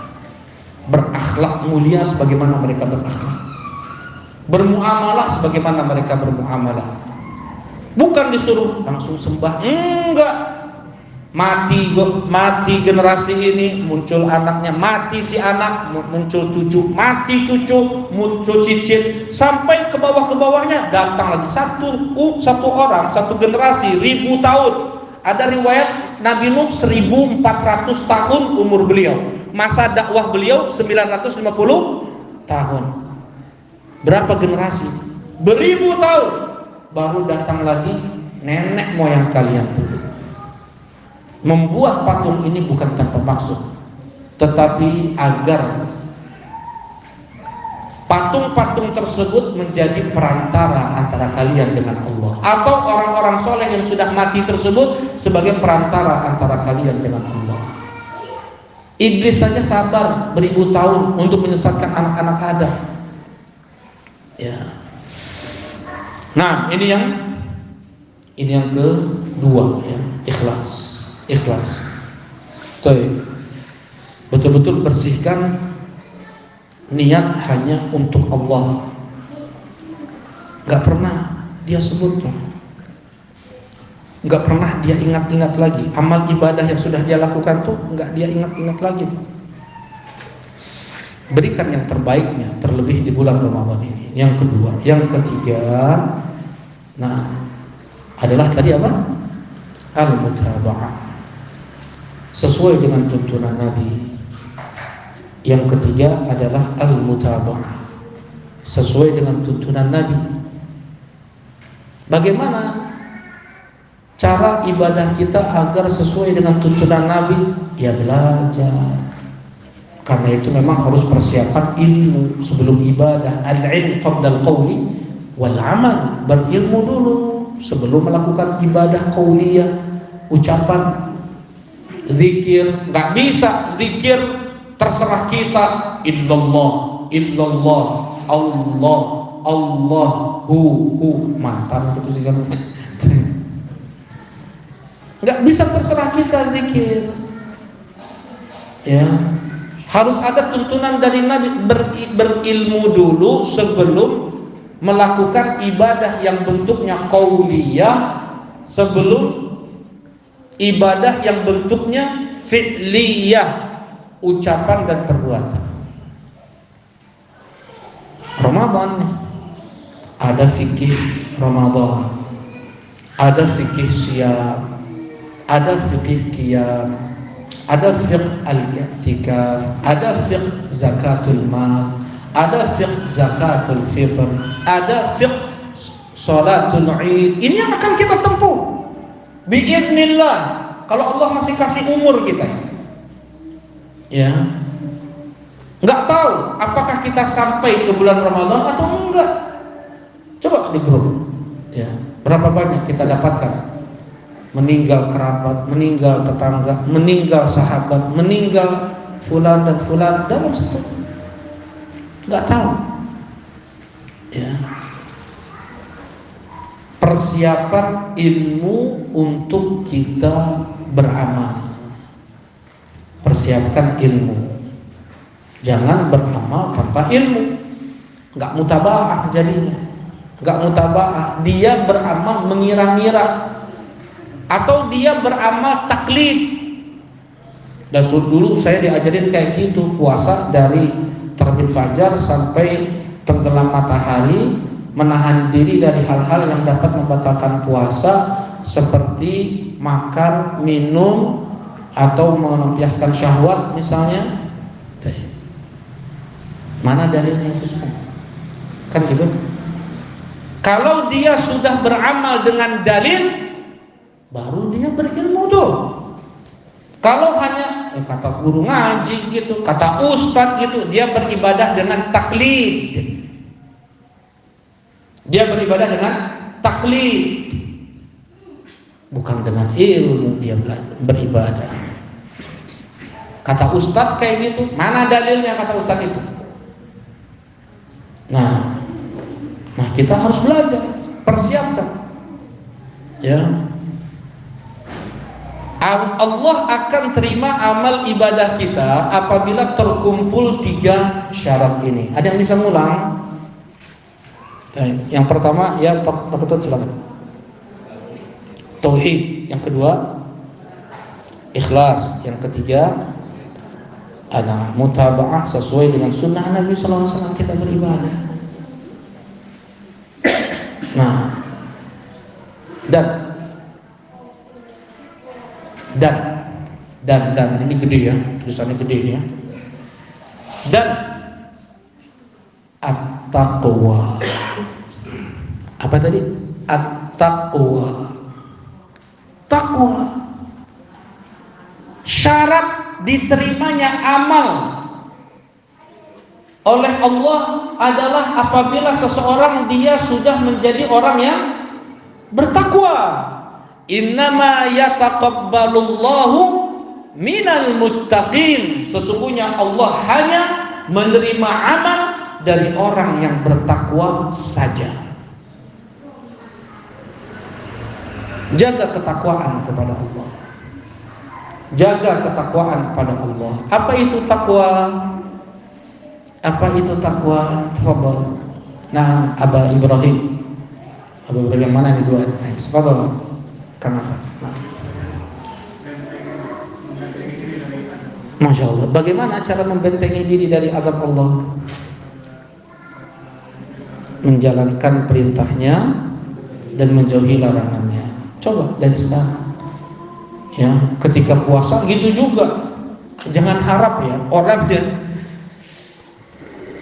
berakhlak mulia sebagaimana mereka berakhlak, bermuamalah sebagaimana mereka bermuamalah. Bukan disuruh langsung sembah, enggak. Mati generasi ini, muncul anaknya, mati si anak, muncul cucu, mati cucu, muncul cicit, sampai ke bawahnya datang lagi satu orang, satu generasi, 1000 tahun. Ada riwayat Nabi Nuh 1400 tahun umur beliau, masa dakwah beliau 950 tahun. Berapa generasi? Beribu tahun baru datang lagi nenek moyang kalian dulu. Membuat patung ini bukan tanpa maksud, tetapi agar patung-patung tersebut menjadi perantara antara kalian dengan Allah, atau orang-orang soleh yang sudah mati tersebut sebagai perantara antara kalian dengan Allah. Iblis saja sabar beribu tahun untuk menyesatkan anak-anak Adam. Ya. Nah, ini yang kedua, ya, ikhlas. Betul-betul bersihkan niat hanya untuk Allah. Gak pernah dia sebut, gak pernah dia ingat-ingat lagi. Amal ibadah yang sudah dia lakukan tuh gak dia ingat-ingat lagi. Berikan yang terbaiknya, terlebih di bulan Ramadan ini. Yang kedua, yang ketiga, nah, adalah tadi apa? Al-mutaba'ah, sesuai dengan tuntunan Nabi. Yang ketiga adalah al-mutaba'ah, sesuai dengan tuntunan Nabi. Bagaimana cara ibadah kita agar sesuai dengan tuntunan Nabi? Ya belajar. Karena itu memang harus persiapan ilmu sebelum ibadah. Al-ilm qabla al-qawli wal amal. Berilmu dulu sebelum melakukan ibadah qauliyah, ucapan, zikir. Nggak bisa zikir terserah kita, illallah, Allah, Allahu, mantan gitu sih kan. Nggak bisa terserah kita zikir. Ya, harus ada tuntunan dari Nabi. Berilmu dulu sebelum melakukan ibadah yang bentuknya qauliyah, sebelum ibadah yang bentuknya fi'liyah, ucapan dan perbuatan. Ramadan nih, ada fikih Ramadan, ada fikih siyam, ada fikih qiyam, ada fiqh al-i'tikaf, ada fiqh zakatul mal, ada fiqh zakatul fitr, ada fiqh salatul id. Ini yang akan kita tempuh biidznillah, kalau Allah masih kasih umur kita. Ya, nggak tahu apakah kita sampai ke bulan Ramadan atau enggak. Coba di grup, ya, berapa banyak kita dapatkan meninggal kerabat, meninggal tetangga, meninggal sahabat, meninggal fulan dan fulan dalam satu. Nggak tahu. persiapan ilmu untuk kita beramal. Persiapkan ilmu. Jangan beramal tanpa ilmu. Enggak mutaba'ah jadinya. Enggak mutaba'ah. Dia beramal mengira-ngira, atau dia beramal taklid. Dan dulu saya diajarin kayak gitu, puasa dari terbit fajar sampai tenggelam matahari, menahan diri dari hal-hal yang dapat membatalkan puasa seperti makan, minum, atau melampiaskan syahwat misalnya. Mana dalilnya itu semua? Kan gitu. Kalau dia sudah beramal dengan dalil, baru dia berilmu tuh. Kalau hanya kata guru ngaji gitu, kata ustadz gitu, dia beribadah dengan taklid. Dia beribadah dengan taklid, bukan dengan ilmu dia beribadah. Kata ustadz kayak gitu, mana dalilnya kata ustadz itu? Nah kita harus belajar, persiapkan. Ya. Allah akan terima amal ibadah kita apabila terkumpul 3 syarat ini. Ada yang bisa ngulang? Yang pertama, ya Pak Ketut silakan. Tauhid. Yang kedua, ikhlas. Yang ketiga, ada mutaba'ah sesuai dengan sunnah Nabi SAW kita beribadah. Nah, dan ini gede ya, tulisannya gede ini ya. Dan at-taqwa. Apa tadi? At-taqwa. Taqwa. Syarat diterimanya amal oleh Allah adalah apabila seseorang dia sudah menjadi orang yang bertakwa. Innama yataqabbalullahu minal muttaqin. Sesungguhnya Allah hanya menerima amal dari orang yang bertakwa saja. Jaga ketakwaan kepada Allah. Jaga ketakwaan kepada Allah. Apa itu takwa? Apa itu takwa? Tafadhal. Nah, Aba Ibrahim. Aba Ibrahim yang mana nih dua? Tafadhal. Kenapa? Nah. Masya Allah. Bagaimana cara membentengi diri dari azab Allah? Menjalankan perintahnya dan menjauhi larangannya. Coba dari sekarang. Ya, ketika puasa gitu juga. Jangan harap ya orang dia.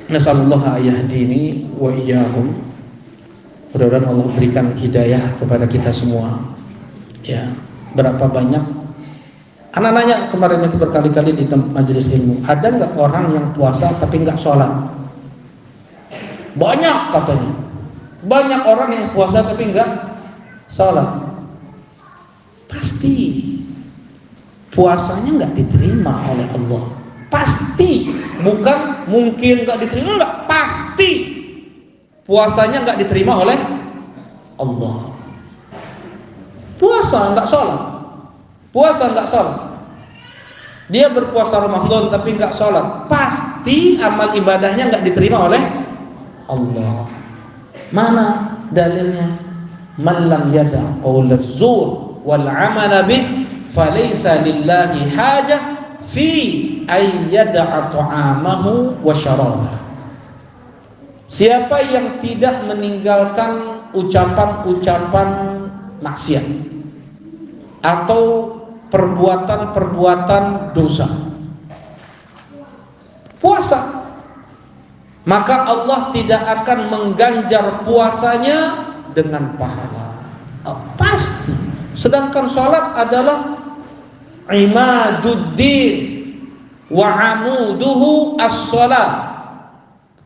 Nasallallahu ayahdini wa iyyahum. Mudah-mudahan Allah berikan hidayah kepada kita semua. Ya, berapa banyak anak nanya kemarin itu berkali-kali di majelis ilmu, ada nggak orang yang puasa tapi nggak sholat? Banyak katanya, banyak orang yang puasa tapi nggak sholat. Pasti puasanya nggak diterima oleh Allah. Pasti, bukan mungkin nggak diterima, nggak pasti puasanya nggak diterima oleh Allah. Puasa nggak sholat, puasa nggak sholat. Dia berpuasa Ramadan tapi nggak sholat, pasti amal ibadahnya nggak diterima oleh Allah. Mana dalilnya? Man lam yada' qaulaz zur wal 'amala bih falaysa lillahi hajah fi ay yada'a ta'amahu wa syarabahu. Siapa yang tidak meninggalkan ucapan-ucapan maksiat atau perbuatan-perbuatan dosa, puasa, maka Allah tidak akan mengganjar puasanya dengan pahala. Pasti. Sedangkan salat adalah imaduddin wa amuduhu as-shalah.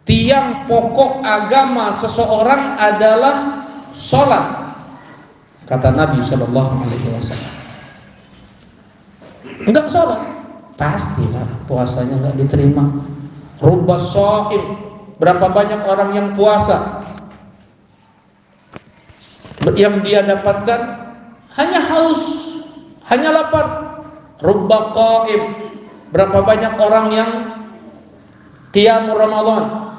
Tiang pokok agama seseorang adalah salat, kata Nabi SAW. Enggak sholat, pastilah puasanya enggak diterima. Rubba shaim, berapa banyak orang yang puasa Yang dia dapatkan hanya haus, hanya lapar. Rubba qaim, berapa banyak orang yang qiyam Ramadan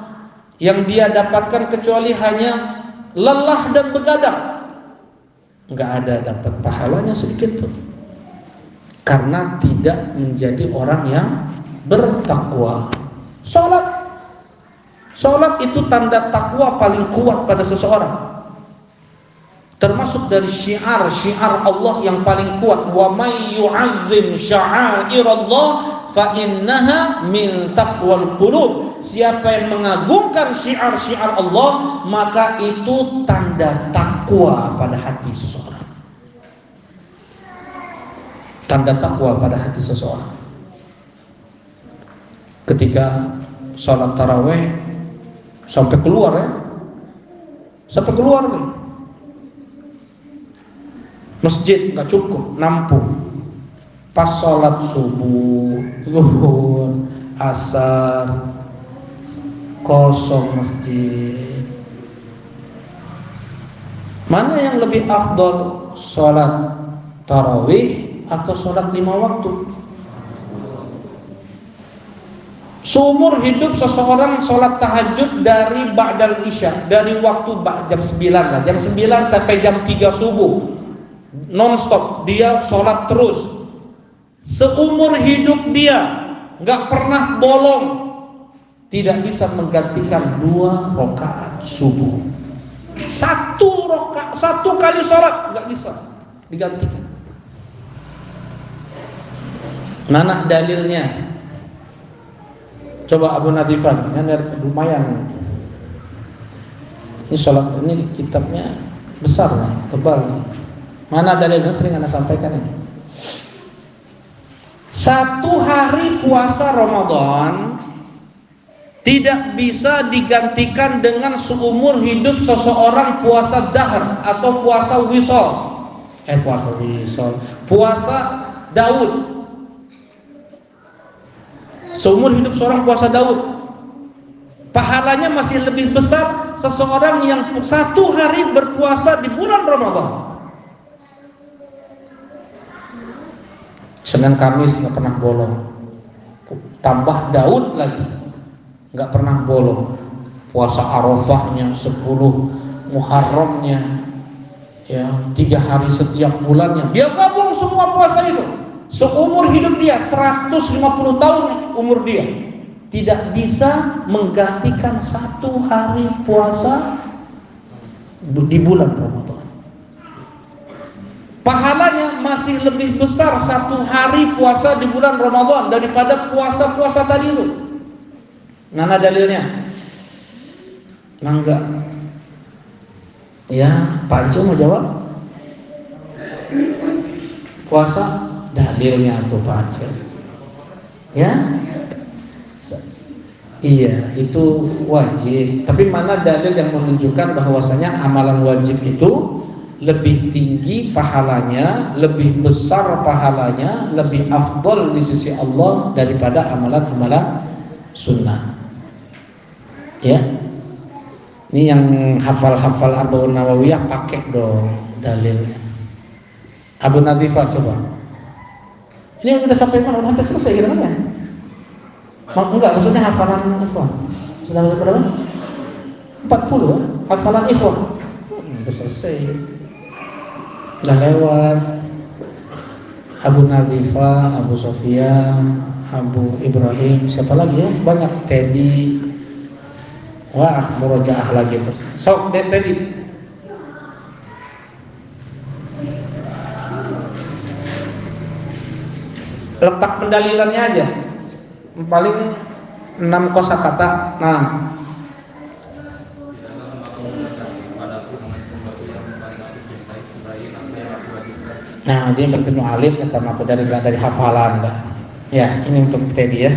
yang dia dapatkan kecuali hanya lelah dan begadang, nggak ada dapat pahalanya sedikit pun, karena tidak menjadi orang yang bertakwa. Salat itu tanda takwa paling kuat pada seseorang. Termasuk dari syiar Allah yang paling kuat, wa may yu'azzim sya'airallah fa innaha min taqwal qulub. Siapa yang mengagungkan syiar Allah, maka itu tanda takwa pada hati seseorang. Tanda takwa pada hati seseorang. Ketika sholat tarawih sampai keluar nih, masjid nggak cukup nampung. Pas sholat subuh, zuhur, asar, kosong masjid. Mana yang lebih afdol, sholat tarawih atau sholat 5 waktu? Seumur hidup seseorang sholat tahajud dari ba'dal isya, dari waktu jam 9 lah, jam 9 sampai jam 3 subuh, non-stop dia sholat terus. Seumur hidup dia nggak pernah bolong, tidak bisa menggantikan 2 rakaat subuh. 1 kali sholat nggak bisa digantikan. Mana dalilnya? Coba Abu Nadifan, ini lumayan. Ini sholat ini kitabnya besar nih, tebal nih. Mana dalilnya? Sering Anda sampaikan ini. 1 hari puasa Ramadan tidak bisa digantikan dengan seumur hidup seseorang puasa dahar atau puasa wisol. Puasa Daud. Seumur hidup seorang puasa Daud, pahalanya masih lebih besar seseorang yang 1 hari berpuasa di bulan Ramadan. Senin Kamis nggak pernah bolong, tambah Daud lagi nggak pernah bolong. Puasa Arafahnya 10 Muharramnya, ya 3 hari setiap bulannya, dia gabung semua puasa itu. Seumur hidup dia 150 tahun umur dia tidak bisa menggantikan 1 hari puasa di bulan Ramadan. Pahalanya masih lebih besar 1 hari puasa di bulan Ramadan daripada puasa-puasa tadi itu. Mana dalilnya? Mangga. Ya, Pak Jo mau jawab? Puasa dalilnya tuh Pak Jo. Ya? Iya, itu wajib. Tapi mana dalil yang menunjukkan bahwasanya amalan wajib itu lebih tinggi pahalanya, lebih besar pahalanya, lebih afdol di sisi Allah daripada amalan-amalan sunnah. Ya, ini yang hafal-hafal Arba'un Nawawiyah pakai dong dalilnya. Abu Nadifah coba. Ini yang udah sampai mana? Udah sampai selesai kira-kira? Enggak, maksudnya hafalan ikhwan. Sudah berapa? 40 hafalan ikhwan. Udah selesai. Udah lewat. Abu Nadifah, Abu Sofyan, Abu Ibrahim, siapa lagi ya? Banyak. Teddy. Wah, murojaah lagi tuh. Sok Teddy. Letak pendalilannya aja. Paling 6 kosakata. Nah, dia bertemu alif kata aku dari hafalan, Mbak. Ya, ini untuk Teddy ya.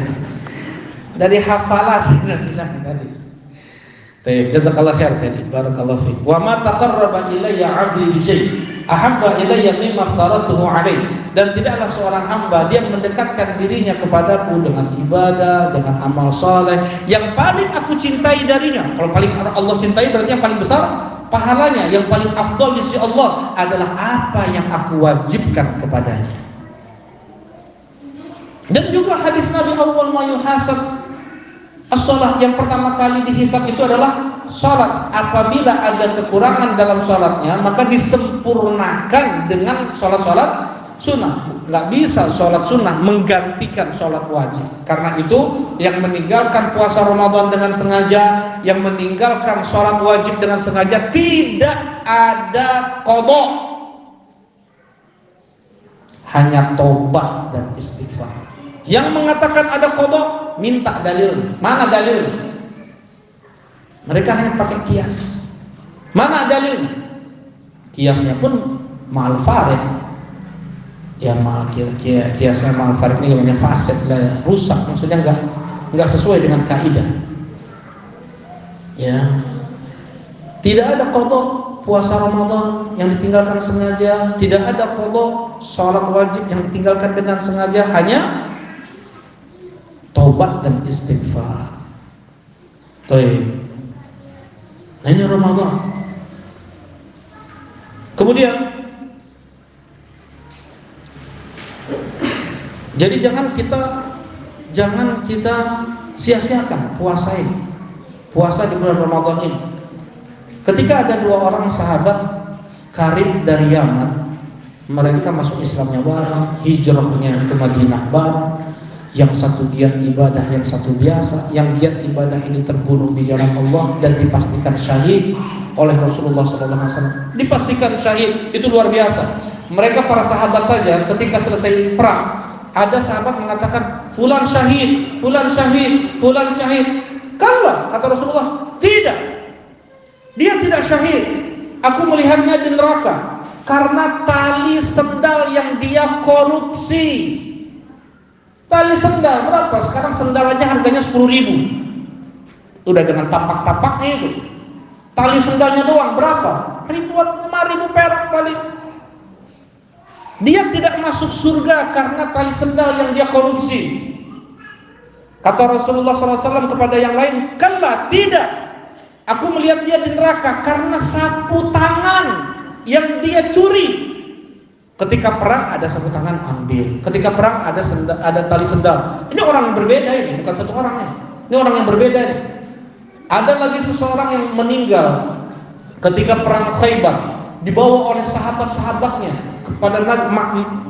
Dari hafalan bilang tadi. Baik, jazakallahu khair Teddy. Barakallahu fiik. Wa ma taqarraba ilayya 'abdi bi syai'. ahabba ilayya mimma aftaratuhu alaih. Dan tidaklah seorang hamba dia mendekatkan dirinya kepadaku dengan ibadah, dengan amal saleh yang paling aku cintai darinya. Kalau paling Allah cintai berarti yang paling besar pahalanya, yang paling afdal di sisi Allah adalah apa yang aku wajibkan kepadanya. Dan juga hadis Nabi, awwal ma yuhasab as-shalah, yang pertama kali dihisab itu adalah salat. Apabila ada kekurangan dalam salatnya, maka disempurnakan dengan salat-salat sunnah. Nggak bisa salat sunnah menggantikan salat wajib. Karena itu yang meninggalkan puasa Ramadan dengan sengaja, yang meninggalkan salat wajib dengan sengaja, tidak ada qadha, hanya tobat dan istighfar. Yang mengatakan ada qadha, minta dalilnya. Mana dalilnya? Mereka hanya pakai kias. Mana dalilnya? Kiasnya pun ma'al farid. Ya kiasnya ma'al farid ini namanya fasid lah, rusak, maksudnya enggak sesuai dengan kaidah. Ya. Tidak ada qadha puasa Ramadan yang ditinggalkan sengaja, tidak ada qadha salat wajib yang ditinggalkan dengan sengaja, hanya taubat dan istighfar. Baik. Nah, ini Ramadan. Kemudian, jadi jangan kita sia-siakan puasa ini, puasa di bulan Ramadan ini. Ketika ada dua orang sahabat karib dari Yaman, mereka masuk Islamnya bareng, hijrahnya ke Madinah bareng. Yang satu giat ibadah, yang satu biasa. Yang giat ibadah ini terbunuh di jalan Allah dan dipastikan syahid oleh Rasulullah SAW. Dipastikan syahid, itu luar biasa. Mereka para sahabat saja ketika selesai perang, ada sahabat mengatakan fulan syahid, fulan syahid, fulan syahid. Kala, kata Rasulullah, tidak, dia tidak syahid. Aku melihatnya di neraka karena tali sendal yang dia korupsi. Tali sendal berapa? Sekarang sendal aja harganya 10.000. Udah dengan tapak-tapaknya itu. Tali sendalnya doang berapa? Ribuan, 5.000 perak tali. Dia tidak masuk surga karena tali sendal yang dia korupsi. Kata Rasulullah SAW kepada yang lain, kalla, tidak. Aku melihat dia di neraka karena sapu tangan yang dia curi. Ketika perang ada sapu tangan, ambil. Ketika perang ada tali sendal. Ini orang yang berbeda ini, bukan satu orang ini. Ini orang yang berbeda ini. Ada lagi seseorang yang meninggal ketika perang Khaybar, dibawa oleh sahabat-sahabatnya kepada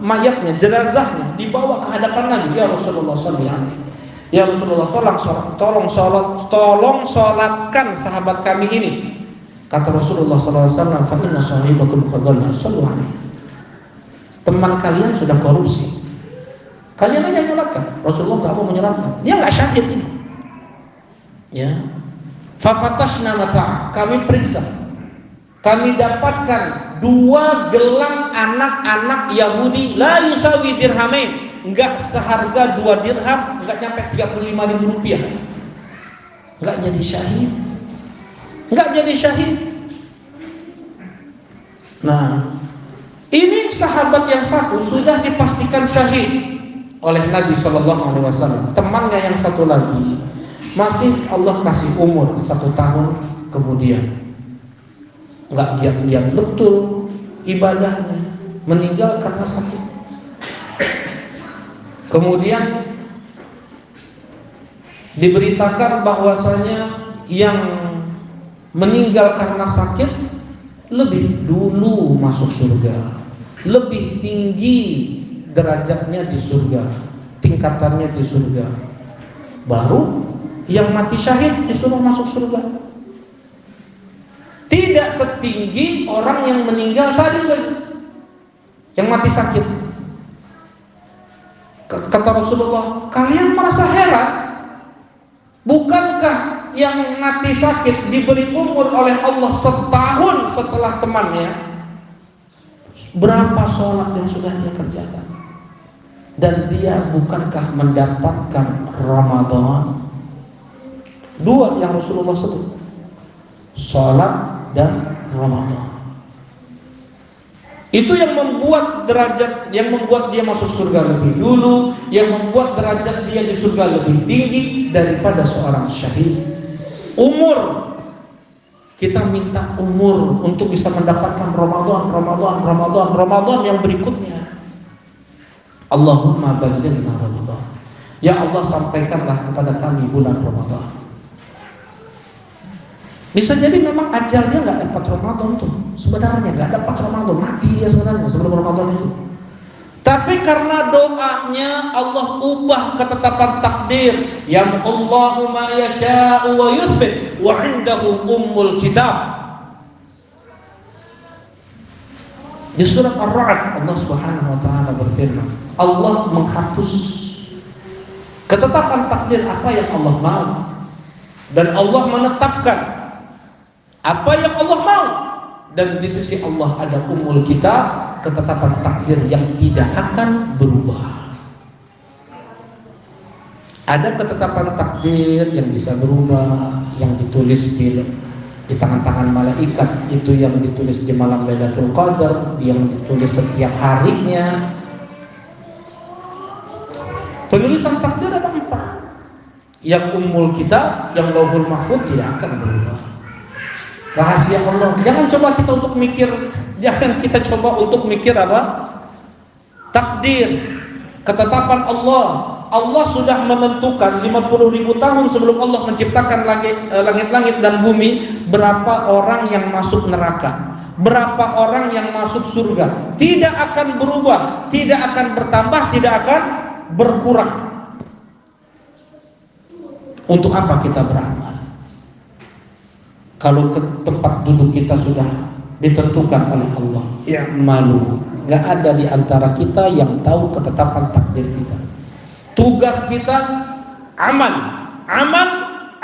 mayatnya, jenazahnya dibawa ke hadapan Nabi. Ya Rasulullah SAW, ya Rasulullah, tolong sholatkan sahabat kami ini. Kata Rasulullah SAW, fa inna sahibakum qad dhalla, sallu alaihi. Teman kalian sudah korupsi, kalian aja nyolatkan. Rasulullah nggak mau menyolatkan, dia nggak syahid ini. Ya, fafatashna mata, kami periksa, kami dapatkan 2 gelang anak-anak Yahudi la yusawi dirhamain, nggak seharga 2 dirham, nggak nyampe 35.000 rupiah. Nggak jadi syahid, nggak jadi syahid. Nah, ini sahabat yang satu sudah dipastikan syahid oleh Nabi SAW. Temannya yang satu lagi masih Allah kasih umur 1 tahun kemudian, nggak giat-giat betul ibadahnya, meninggal karena sakit. Kemudian diberitakan bahwasanya yang meninggal karena sakit lebih dulu masuk surga, lebih tinggi derajatnya di surga, tingkatannya di surga. Baru yang mati syahid disuruh masuk surga. Tidak setinggi orang yang meninggal tadi lagi, yang mati sakit. Kata Rasulullah, kalian merasa heran? Bukankah yang mati sakit diberi umur oleh Allah 1 tahun setelah temannya? Berapa sholat yang sudah dia kerjakan? Dan dia bukankah mendapatkan Ramadan? 2 yang Rasulullah sebut, sholat dan Ramadan. Itu yang membuat derajat, yang membuat dia masuk surga lebih dulu, yang membuat derajat dia di surga lebih tinggi daripada seorang syahid. Umur, kita minta umur untuk bisa mendapatkan Ramadan yang berikutnya. Allahumma ballighna Ramadan. Ya Allah, sampaikanlah kepada kami bulan Ramadan. Bisa jadi memang ajalnya nggak dapat Ramadan tuh, sebenarnya nggak dapat Ramadan, mati dia sebenarnya sebelum Ramadan itu. Tapi karena doanya Allah ubah ketetapan takdir, yang Allahu ma yasha'u wa yuthbit wa 'indahu ummul kitab. Di surat Ar-Ra'd Allah Subhanahu wa taala berfirman, Allah menghapus ketetapan takdir apa yang Allah mau, dan Allah menetapkan apa yang Allah mau, dan di sisi Allah ada ummul kitab, ketetapan takdir yang tidak akan berubah. Ada ketetapan takdir yang bisa berubah, yang ditulis di tangan-tangan malaikat, itu yang ditulis di malam Lailatul Qadar, yang ditulis setiap harinya. Penulisan takdir ada 4. Yang ummul kitab, yang lauhul mahfuz tidak akan berubah. Rahasia Allah. Jangan coba kita untuk mikir, jangan kita coba untuk mikir apa? Takdir, ketetapan Allah. Allah sudah menentukan 50.000 tahun sebelum Allah menciptakan langit-langit dan bumi, berapa orang yang masuk neraka, berapa orang yang masuk surga. Tidak akan berubah, tidak akan bertambah, tidak akan berkurang. Untuk apa kita beramal? Kalau ke tempat duduk kita sudah ditentukan oleh Allah, ya malu, nggak ada di antara kita yang tahu ketetapan takdir kita. Tugas kita amal,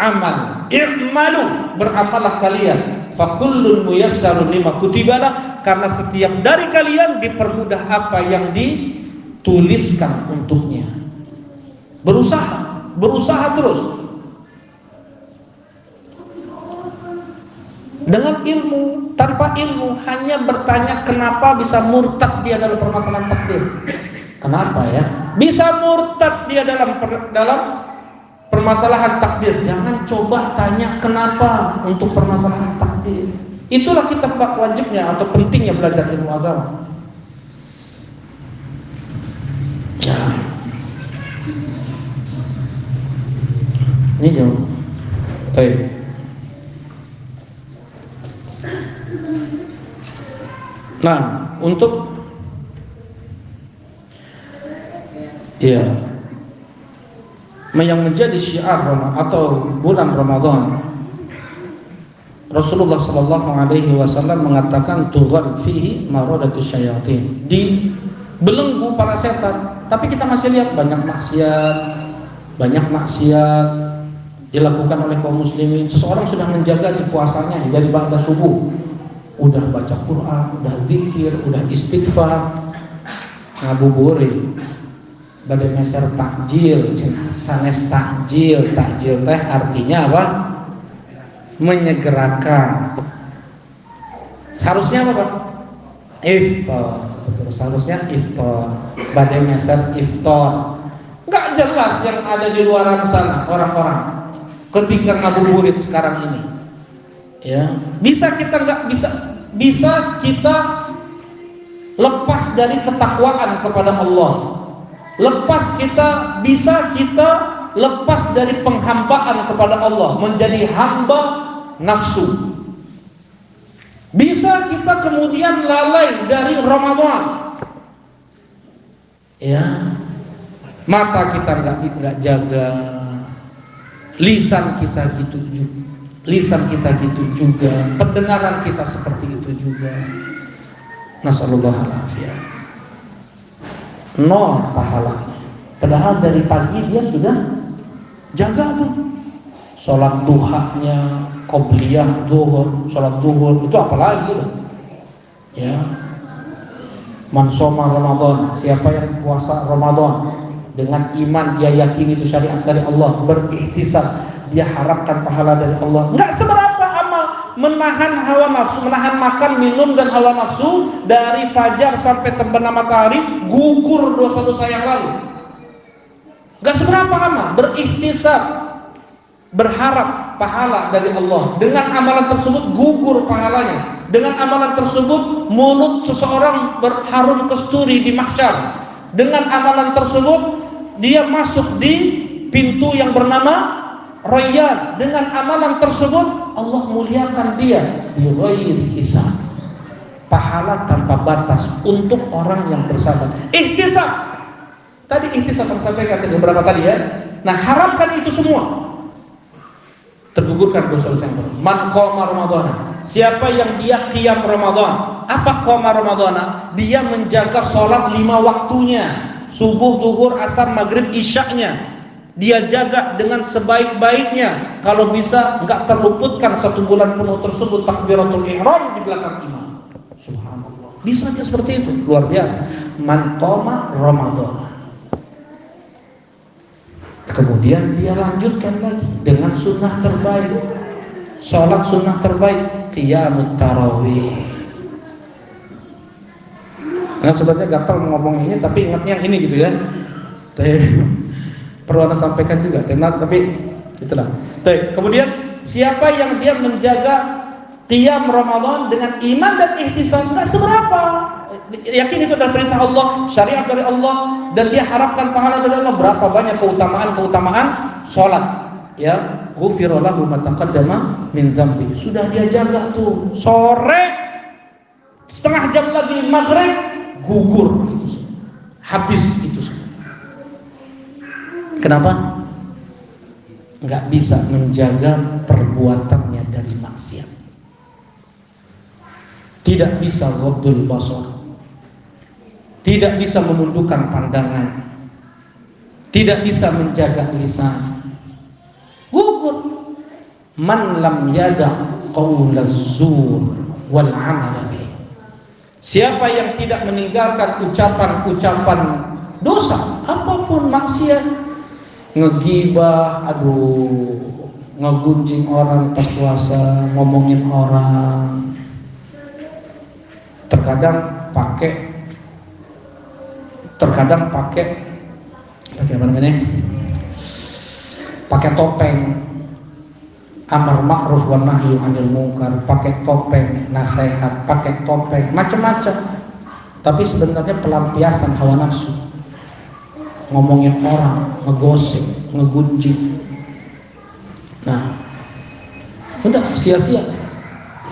i'malu, beramalah kalian. Fakullun muyassarun lima kutibalah, karena setiap dari kalian dipermudah apa yang dituliskan untuknya. Berusaha terus. Dengan ilmu, tanpa ilmu, hanya bertanya kenapa bisa murtad dia dalam permasalahan takdir. Kenapa ya? Bisa murtad dia dalam permasalahan takdir. Jangan coba tanya kenapa untuk permasalahan takdir. Itulah kita wajibnya atau pentingnya belajar ilmu agama. Ya. Ini jauh. Baik. Nah, untuk yang menjadi syiar atau bulan Ramadan, Rasulullah sallallahu alaihi wasallam mengatakan tughar fihi maradatus syayatin, dibelenggu para setan. Tapi kita masih lihat banyak maksiat dilakukan oleh kaum muslimin. Seseorang sudah menjaga di puasanya dari ba'da subuh, udah baca Quran, udah zikir, udah istighfar, ngabuburit, badai meser takjil, sanes takjil teh artinya apa? Menyegerakan. Seharusnya apa, Pak? Iftar. Betul, seharusnya iftar. Badai meser iftar. Enggak jelas yang ada di luar sana orang-orang ketika ngabuburit sekarang ini. Ya, bisa kita lepas dari ketakwaan kepada Allah. Bisa kita lepas dari penghambaan kepada Allah, menjadi hamba nafsu. Bisa kita kemudian lalai dari Ramadan. Ya, mata kita nggak jaga, lisan kita gitu juga, pendengaran kita seperti itu juga. Nasallallahu alaihi. Nol pahalanya. Padahal dari pagi dia sudah jaga tuh. Sholat duhanya, qobliyah zuhur, sholat zuhur itu apalagi lah. Ya. Man shoma Ramadan, siapa yang puasa Ramadan dengan iman, dia yakini itu syariat dari Allah, berikhtisab, dia harapkan pahala dari Allah. Enggak seberapa amal, menahan hawa nafsu, menahan makan, minum dan hawa nafsu dari fajar sampai terbenam matahari, gugur dosa-dosa yang lalu. Gak seberapa amal, berikhtisab, berharap pahala dari Allah. Dengan amalan tersebut gugur pahalanya. Dengan amalan tersebut mulut seseorang berharum kesturi di mahsyar. Dengan amalan tersebut dia masuk di pintu yang bernama Rayyan. Dengan amalan tersebut Allah muliakan dia bi ghairi hisab. Pahala tanpa batas untuk orang yang bersabar. Ihtisab. Tadi ihtisab yang sampaikan beberapa tadi ya. Nah, harapkan itu semua. Tergugurkan dosa-dosa yang baru. Man qama Ramadhana. Siapa yang dia qiyam Ramadan? Apa qama Ramadhana? Dia menjaga sholat 5 waktunya. Subuh, zuhur, asar, maghrib, isyaknya. Dia jaga dengan sebaik-baiknya. Kalau bisa enggak terluputkan 1 bulan penuh tersebut takbiratul ihram di belakang imam. Subhanallah. Bisa aja seperti itu. Luar biasa. Man qama Ramadhana. Kemudian dia lanjutkan lagi dengan sunnah terbaik. Sholat sunnah terbaik, qiyamut tarawih. Nah, sebenarnya gatal ngomong ini, tapi ingatnya yang ini gitu ya. Perlu Anda sampaikan juga, tapi itulah. Kemudian siapa yang dia menjaga qiyam Ramadan dengan iman dan ihtisab, enggak seberapa. Yakin itu adalah perintah Allah, syariat dari Allah, dan dia harapkan pahala dari Allah. Berapa banyak keutamaan sholat, ya, ghufira lahu ma taqaddama min dzambi. Sudah dia jaga tuh, sore setengah jam lagi maghrib gugur itu semua. Habis itu semua. Kenapa? Enggak bisa menjaga perbuatannya dari maksiat. Tidak bisa ghaddul basar. Tidak bisa menundukkan pandangan. Tidak bisa menjaga lisan. Gugur. Man lam yada qaulaz zur wal amal bih. Siapa yang tidak meninggalkan ucapan-ucapan dosa, apapun maksiat, ngegibah, ngegunjing orang pas puasa, ngomongin orang, terkadang pakai apa namanya? Pakai topeng, amar ma'ruf wa nahyi 'anil munkar, pakai topeng nasihat, pakai topeng macam-macam. Tapi sebenarnya pelampiasan hawa nafsu. Ngomongin orang, ngegosip, ngegunjing. Nah, udah sia-sia.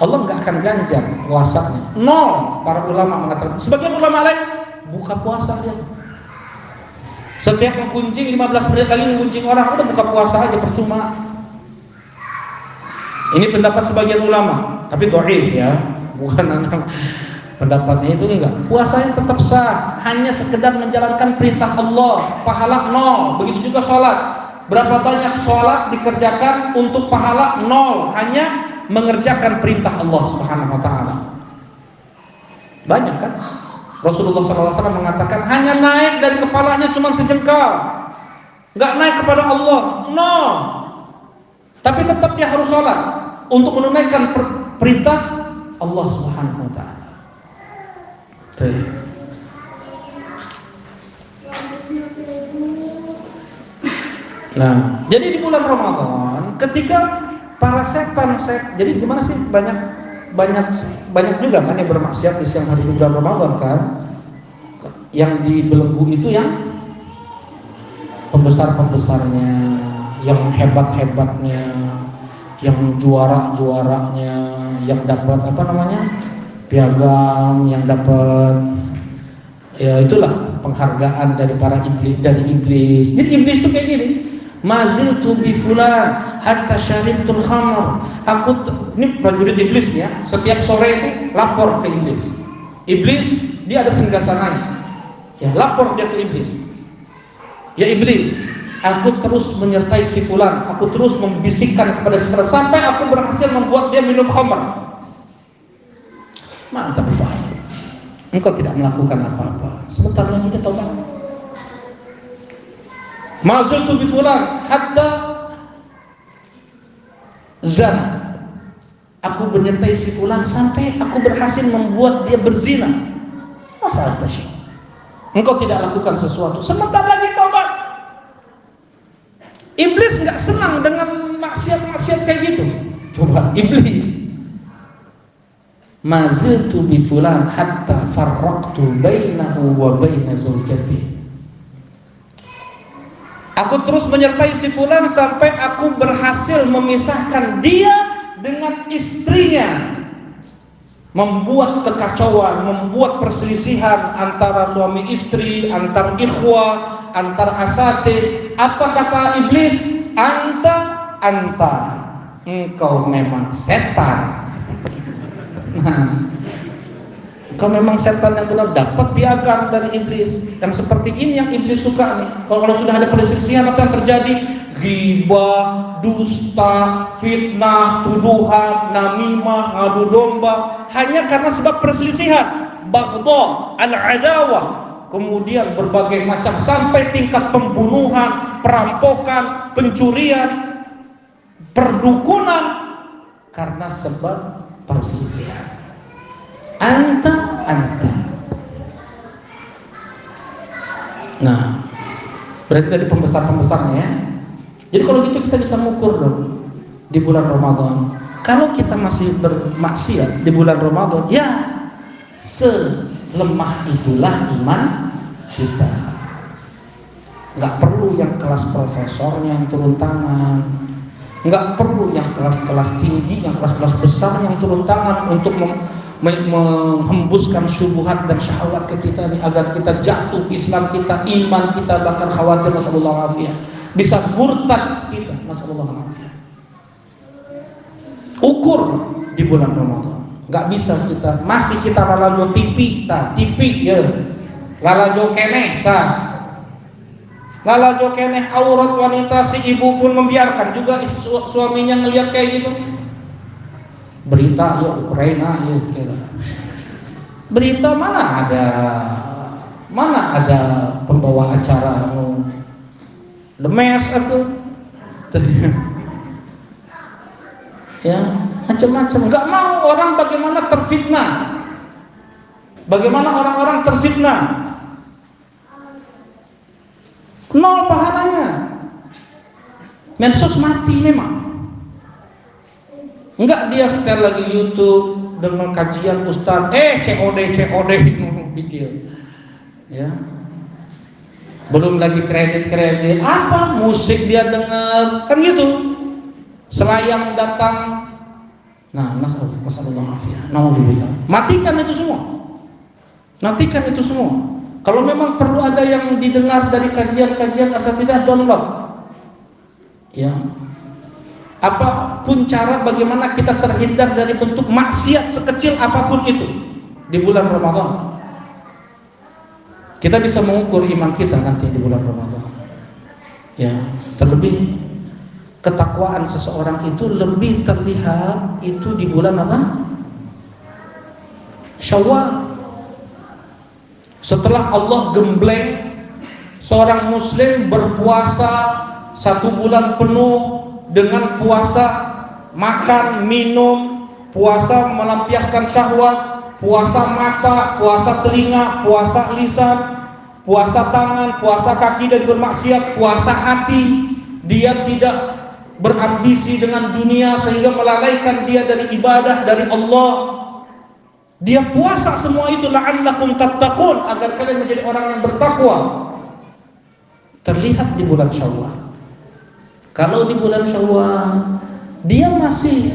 Allah nggak akan ganjar puasanya. Nol. Para ulama mengatakan, sebagian ulama lain buka puasa dia. Setiap menggunjing 15 menit lagi menggunjing orang, udah buka puasa aja percuma. Ini pendapat sebagian ulama, tapi dhaif ya, bukan anak pendapatnya itu enggak. Puasanya tetap sah, hanya sekedar menjalankan perintah Allah, pahala nol. Begitu juga sholat. Berapa banyak sholat dikerjakan untuk pahala nol, hanya mengerjakan perintah Allah Subhanahu wa taala. Banyak kan? Rasulullah SAW mengatakan hanya naik dari kepalanya cuma sejengkal, nggak naik kepada Allah, no. Tapi tetap dia harus sholat untuk menunaikan perintah Allah Subhanahu wa taala. Nah, jadi di bulan Ramadan ketika para setan, jadi gimana sih, banyak juga kan yang bermaksiat di siang hari di bulan Ramadan kan, yang dibelenggu itu yang pembesarnya, yang hebatnya, yang juaranya, yang dapat piagam, yang dapat ya itulah penghargaan dari para iblis. Jadi iblis itu kayak gini. Maziltu bi fulan hatta syaribtul khamr. Ini prajurit iblis ya. Setiap sore itu lapor ke iblis. Iblis dia ada singgasananya. Ya, lapor dia ke iblis. Ya iblis, aku terus menyertai si fulan, aku terus membisikkan kepada si fulan sampai aku berhasil membuat dia minum khamr. Mantap, Pak. Engkau tidak melakukan apa-apa. Sebentar lagi dia taubat. Mazultu bi fulan hatta zana. aku menyertai si fulan sampai aku berhasil membuat dia berzina. Apa anta syekh? Engkau tidak lakukan sesuatu, sebentar lagi tobat. Iblis nggak senang dengan maksiat-maksiat kayak gitu. Coba iblis. Maziltu bi fulan hatta farraqtu bainahu wa baina zawjatihi. Aku terus menyertai si fulan sampai aku berhasil memisahkan dia dengan istrinya. Membuat kekacauan, membuat perselisihan antara suami istri, antar ikhwah, antar asatid. Apa kata iblis? Anta, engkau memang setan. Kau memang setan yang benar, dapat piagam dari iblis. Yang seperti ini yang iblis suka nih. Kalau sudah ada perselisihan, apa yang terjadi? Ghibah, dusta, fitnah, tuduhan, namimah, ngadu domba, hanya karena sebab perselisihan, baghdha, al-adawah, kemudian berbagai macam sampai tingkat pembunuhan, perampokan, pencurian, perdukunan karena sebab perselisihan. Anta. Nah, berarti tadi pembesar-pembesarnya ya. Jadi kalau gitu kita bisa mengukur dong di bulan Ramadan. Kalau kita masih bermaksiat di bulan Ramadan, ya selemah itulah iman kita. Nggak perlu yang kelas profesornya yang turun tangan, nggak perlu yang kelas-kelas tinggi, yang kelas-kelas besar yang turun tangan untuk menghembuskan syubhat dan syahwat ke kita nih, agar kita jatuh Islam kita, iman kita, bahkan khawatir nasallallahu alaihi bisa murtad kita, nasallallahu alaihi. Ukur di bulan Ramadan. Nggak bisa kita lalajo tipi ya, lalajo keneh lalajo keneh aurat wanita, si ibu pun membiarkan juga suaminya ngelihat kayak gitu. Berita ya Ukraina ya kira. Berita mana ada pembawa acara The Mes atau ya macam-macam. Nggak mau orang bagaimana orang-orang terfitnah, nol pahalanya. Medsos mati memang. Enggak, dia setel lagi YouTube dengan kajian ustaz, COD bikin. Ya. Belum lagi kredit apa musik dia dengar, kan gitu. Selayang datang. Nah, nasallallahu alaihi. Matikan itu semua. Kalau memang perlu ada yang didengar dari kajian-kajian asatidzah, download. Ya. Apapun cara bagaimana kita terhindar dari bentuk maksiat sekecil apapun itu di bulan Ramadan. Kita bisa mengukur iman kita nanti di bulan Ramadan. Ya, terlebih ketakwaan seseorang itu lebih terlihat itu di bulan apa? Syawal. Setelah Allah gembleng seorang muslim berpuasa 1 bulan penuh dengan puasa, makan, minum, puasa melampiaskan syahwat, puasa mata, puasa telinga, puasa lisan, puasa tangan, puasa kaki dan bermaksiat, puasa hati. Dia tidak berambisi dengan dunia sehingga melalaikan dia dari ibadah dari Allah. Dia puasa semua itu la'allakum tattaqun, agar kalian menjadi orang yang bertakwa. Terlihat di bulan Syawal. Kalau di bulan Syawal dia masih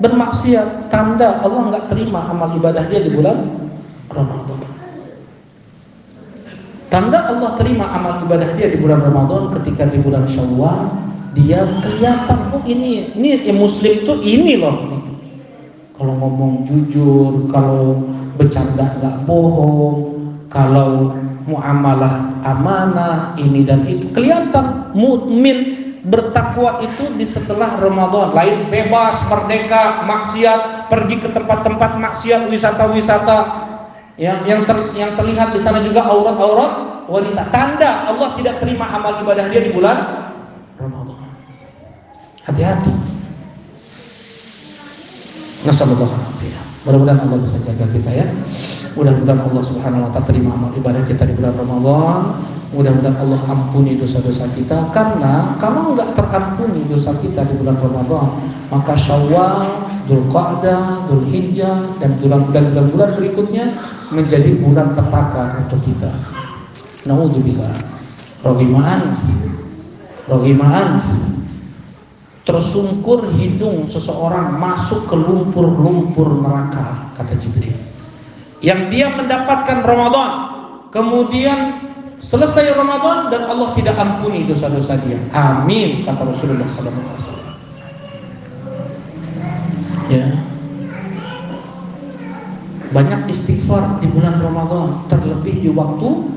bermaksiat, tanda Allah nggak terima amal ibadah dia di bulan Ramadan. Tanda Allah terima amal ibadah dia di bulan Ramadan ketika di bulan Syawal dia kelihatan, oh ini muslim tuh ini loh. Kalau ngomong jujur, kalau bercanda nggak bohong, kalau muamalah amanah, ini dan itu kelihatan. Mukmin bertakwa itu di setelah Ramadan, lain bebas, merdeka, maksiat, pergi ke tempat-tempat maksiat, wisata-wisata, ya, yang terlihat di sana juga aurat-aurat wanita. Tanda Allah tidak terima amal ibadah dia di bulan Ramadan. Hati-hati. Nasallallahu alaihi. Mudah-mudahan Allah bisa jaga kita ya. Mudah-mudahan Allah Subhanahu wa taala terima amal ibadah kita di bulan Ramadan. Mudah-mudahan Allah ampuni dosa-dosa kita, karena kalau enggak terampuni dosa kita di bulan Ramadan, maka Syawal, Dzulqa'dah, Dzulhijjah dan bulan-bulan berikutnya menjadi bulan petaka untuk kita. Nauzubillah. Rogimaan tersungkur hidung seseorang masuk ke lumpur-lumpur neraka, kata Jibril. Yang dia mendapatkan Ramadan, kemudian selesai Ramadan dan Allah tidak ampuni dosa-dosa dia. Amin, kata Rasulullah SAW. Ya, banyak istighfar di bulan Ramadan, terlebih di waktu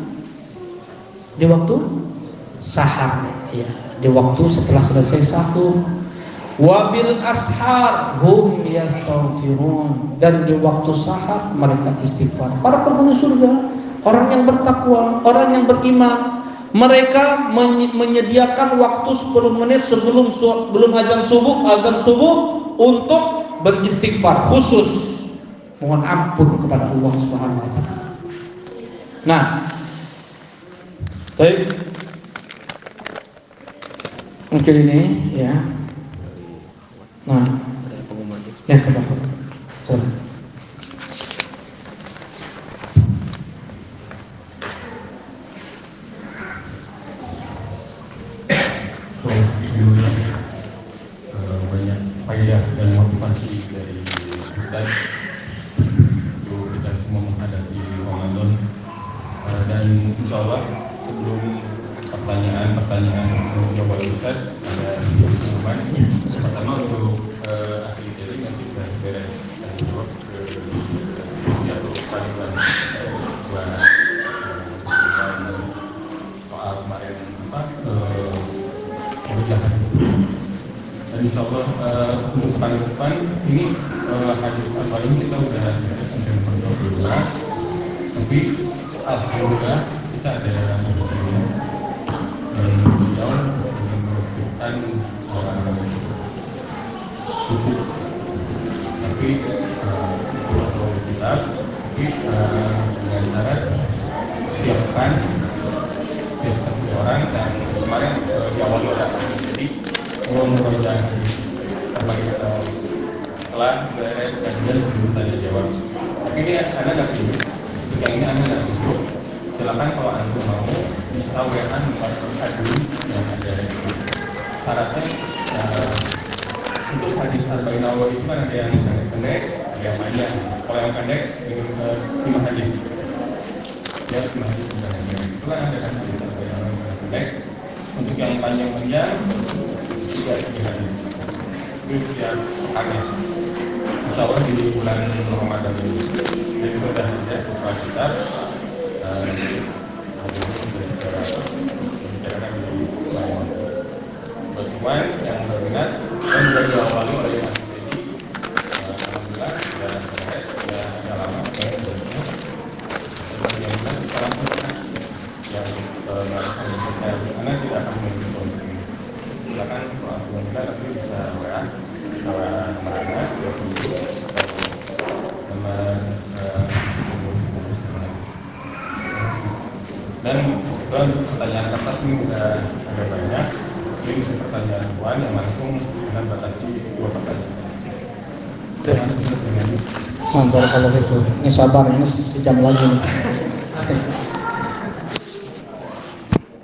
sahar, ya, di waktu setelah selesai sahur. Wabil ashar hum yastaghfirun, dan di waktu sahar mereka istighfar. Para penghuni surga, orang yang bertakwa, orang yang beriman, mereka menyediakan waktu 10 menit sebelum azan subuh untuk beristighfar khusus, mohon ampun kepada Allah Subhanahu wa taala. Nah, baik. Mungkin ini ya. Nah, ya kenapa? Sorry. Banyak faedah dan motivasi dari Ustaz untuk kita semua menghadapi Ramadan, dan insya Allah sebelum pertanyaan untuk jawab Ustaz ada pengumuman. Pertama untuk akhir jadi nanti kita beres dan jawab ke atau panggilan buat soal kemarin kebijakan. Dan insya Allah untuk pekan depan ini hadis apa ini kita sudah sampai nomor 22, tapi alhamdulillah kita ada manusia dan beliau ingin memberikan seorang suku, tapi kalau kita dengan cara setiap satu orang, dan kemarin di awal sudah jadi mengerjakan setelah beres kajian sebelum tanya jawab. Tapi ini Anda nggak dulu, ketika ini Anda nggak dulu, silakan kalau Anda mau bisa WA nomor dulu yang ada itu. Syaratnya untuk hadis Arba'in Nawawi itu kan ada yang pendek, ada yang panjang. Kalau yang pendek 5 hadis, ya 5 hadis itu kan ada kan hadis Arba'in Nawawi yang pendek. Untuk yang panjang-panjang 3 hadis. Itu yang aneh. Insya Allah di bulan Ramadan ini. Jadi itu sudah ada beberapa kitab. Membicarakan di lain pertemuan yang berminat dan juga diawali oleh Mas Dedi. Alhamdulillah sudah beres, sudah agak lama yang salam yang karena tidak akan mungkin untuk ini. Silakan alhamdulillah nanti bisa WA nomor Anda 27 nomor dan untuk pertanyaan kertas ini sudah ada banyak. Ini pertanyaan Tuhan yang langsung dengan batasi 2 pertanyaan. Mantap kalau itu. Ini sabar, ini sejam lagi.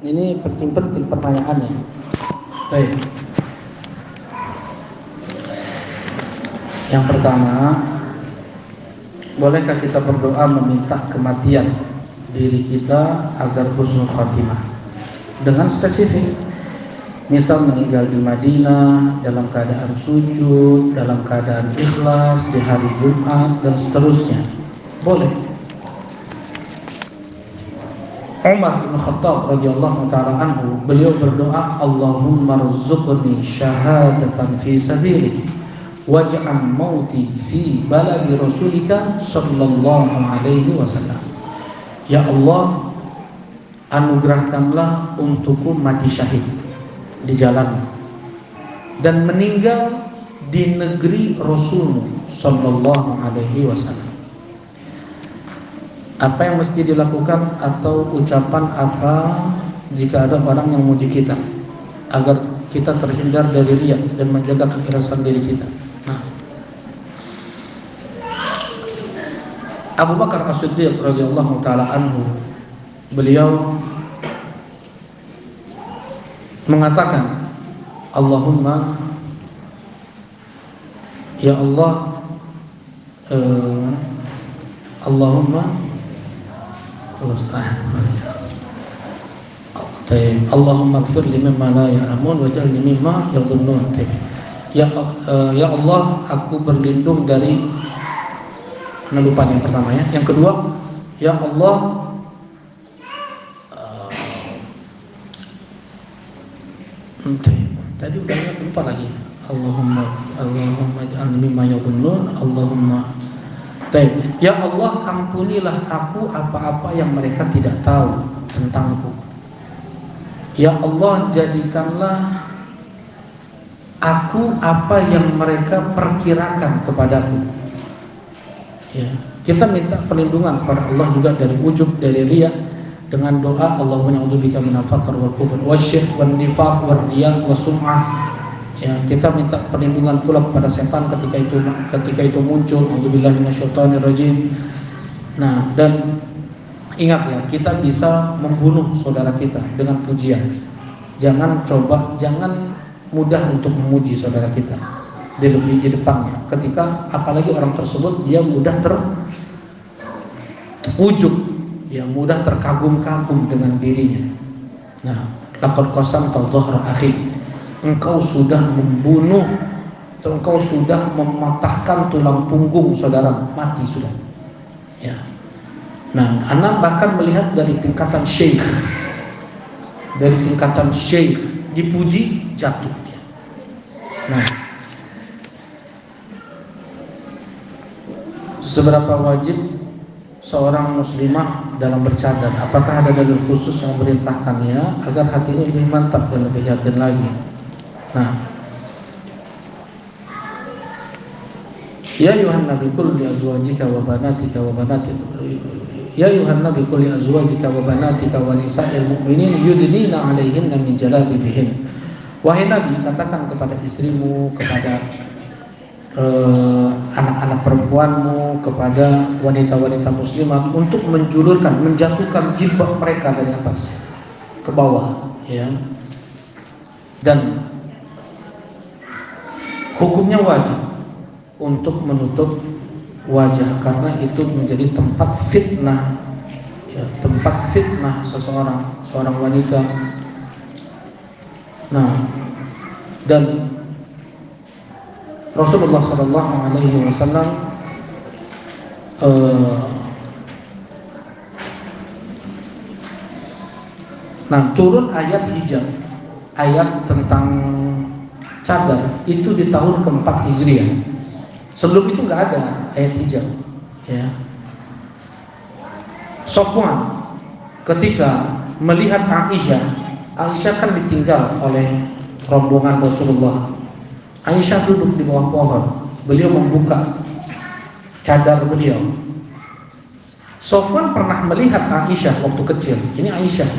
Ini penting-penting pertanyaannya. Baik. Yang pertama, bolehkah kita berdoa meminta kematian diri kita agar husnul khatimah dengan spesifik, misal meninggal di Madinah dalam keadaan sujud, dalam keadaan ikhlas di hari Jumat dan seterusnya, boleh. Umar bin Khattab radhiyallahu ta'ala anhu, beliau berdoa, Allahumma rzuqni syahadatan fi sabilik waj'al mauti fi baladi rasulika sallallahu alaihi wasallam. Ya Allah, anugerahkanlah untukku mati syahid di jalan dan meninggal di negeri Rasulullah Sallallahu Alaihi Wasallam. Apa yang mesti dilakukan atau ucapan apa jika ada orang yang memuji kita, agar kita terhindar dari riya dan menjaga keikhlasan diri kita. Nah, Abu Bakar As-Siddiq radhiyallahu taala anhu, beliau mengatakan, Allahumma, ya Allah, Allahumma Allahumma ighfir li mimma la ya'lamun waj'alni mimma yadhunnun. Ya Allah, aku berlindung dari, lupa yang pertama ya. Yang kedua, ya Allah, tadi udah lupa lagi. Allahumma ij'alni mimma yadhunnun. Allahumma. Ya Allah, ampunilah aku apa-apa yang mereka tidak tahu tentangku. Ya Allah, jadikanlah aku apa yang mereka perkirakan kepadaku. Ya, kita minta perlindungan kepada Allah juga dari ujub, dari riya, dengan doa Allahumma na'udzubika minal faqr wal kufr wasyirk wan nifaq war riya was sum'ah. Ya, kita minta perlindungan pula kepada setan ketika itu muncul. A'udzubillahi minasyaitonir rajim. Nah, dan ingat ya, kita bisa membunuh saudara kita dengan pujian. Jangan mudah untuk memuji saudara kita di depannya. Ketika apalagi orang tersebut dia mudah terujub, ya mudah terkagum-kagum dengan dirinya. Nah, laqad qasamta dhahra akhi, engkau sudah membunuh, engkau sudah mematahkan tulang punggung saudara, mati sudah. Ya. Nah, anak bahkan melihat dari tingkatan syekh, dipuji jatuh dia. Nah, seberapa wajib seorang muslimah dalam bercadar? Apakah ada dalil khusus yang memerintahkannya agar hatinya lebih mantap dan lebih yakin lagi? Nah, ya ayuhan nabi qul li azwajika wa banatika ya ayuhan nabi qul li azwajika wa banatika wa nisa'il mu'minin yudnina 'alaihinna min jalabibihin. Wahai nabi, katakan kepada istrimu, kepada anak-anak perempuanmu, kepada wanita-wanita muslimat untuk menjatuhkan jilbab mereka dari atas ke bawah, ya. Dan hukumnya wajib untuk menutup wajah karena itu menjadi tempat fitnah, ya, tempat fitnah seorang wanita. Nah, dan Rasulullah Sallallahu Alaihi Wasallam turun ayat hijab, ayat tentang cadar itu di tahun ke-4 Hijriah. Sebelum itu nggak ada ayat hijab. Ya. Sofwan ketika melihat Aisyah kan ditinggal oleh rombongan Rasulullah. Aisyah duduk di bawah pohon, beliau membuka cadar beliau. Sofwan pernah melihat Aisyah waktu kecil. Ini Aisyah.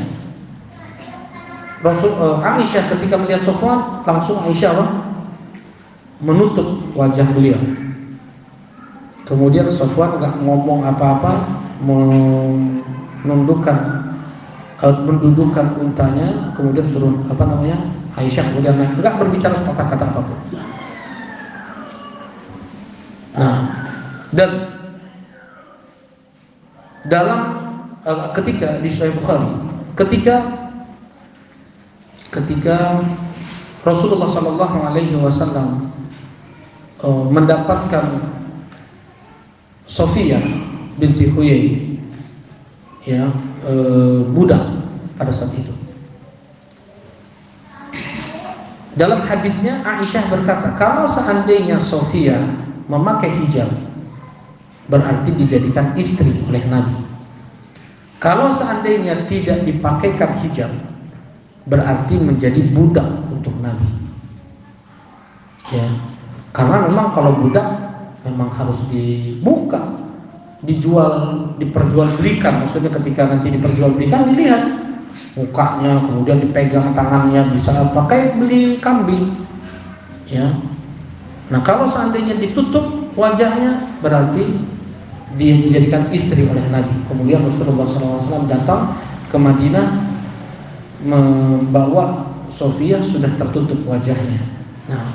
Aisyah ketika melihat Sofwan, langsung Aisyah menutup wajah beliau. Kemudian Sofwan nggak ngomong apa-apa, mendudukkan untanya, kemudian suruh Aisyah kemudian nggak berbicara sepatah kata apapun. Nah, dan dalam ketika di Sahih Bukhari, ketika Rasulullah Sallallahu Alaihi Wasallam mendapatkan Sofiyah binti Huyai, ya, budak pada saat itu. Dalam hadisnya Aisyah berkata, kalau seandainya Sofiyah memakai hijab, berarti dijadikan istri oleh Nabi. Kalau seandainya tidak dipakaikan hijab, berarti menjadi budak untuk Nabi. Ya. Karena memang kalau budak memang harus dibuka, diperjualbelikan. Maksudnya ketika nanti diperjualbelikan dilihat mukanya, kemudian dipegang tangannya, bisa pakai beli kambing. Ya. Nah, kalau seandainya ditutup wajahnya berarti dia dijadikan istri oleh Nabi. Kemudian Rasulullah SAW datang ke Madinah membawa Sofia sudah tertutup wajahnya. Nah,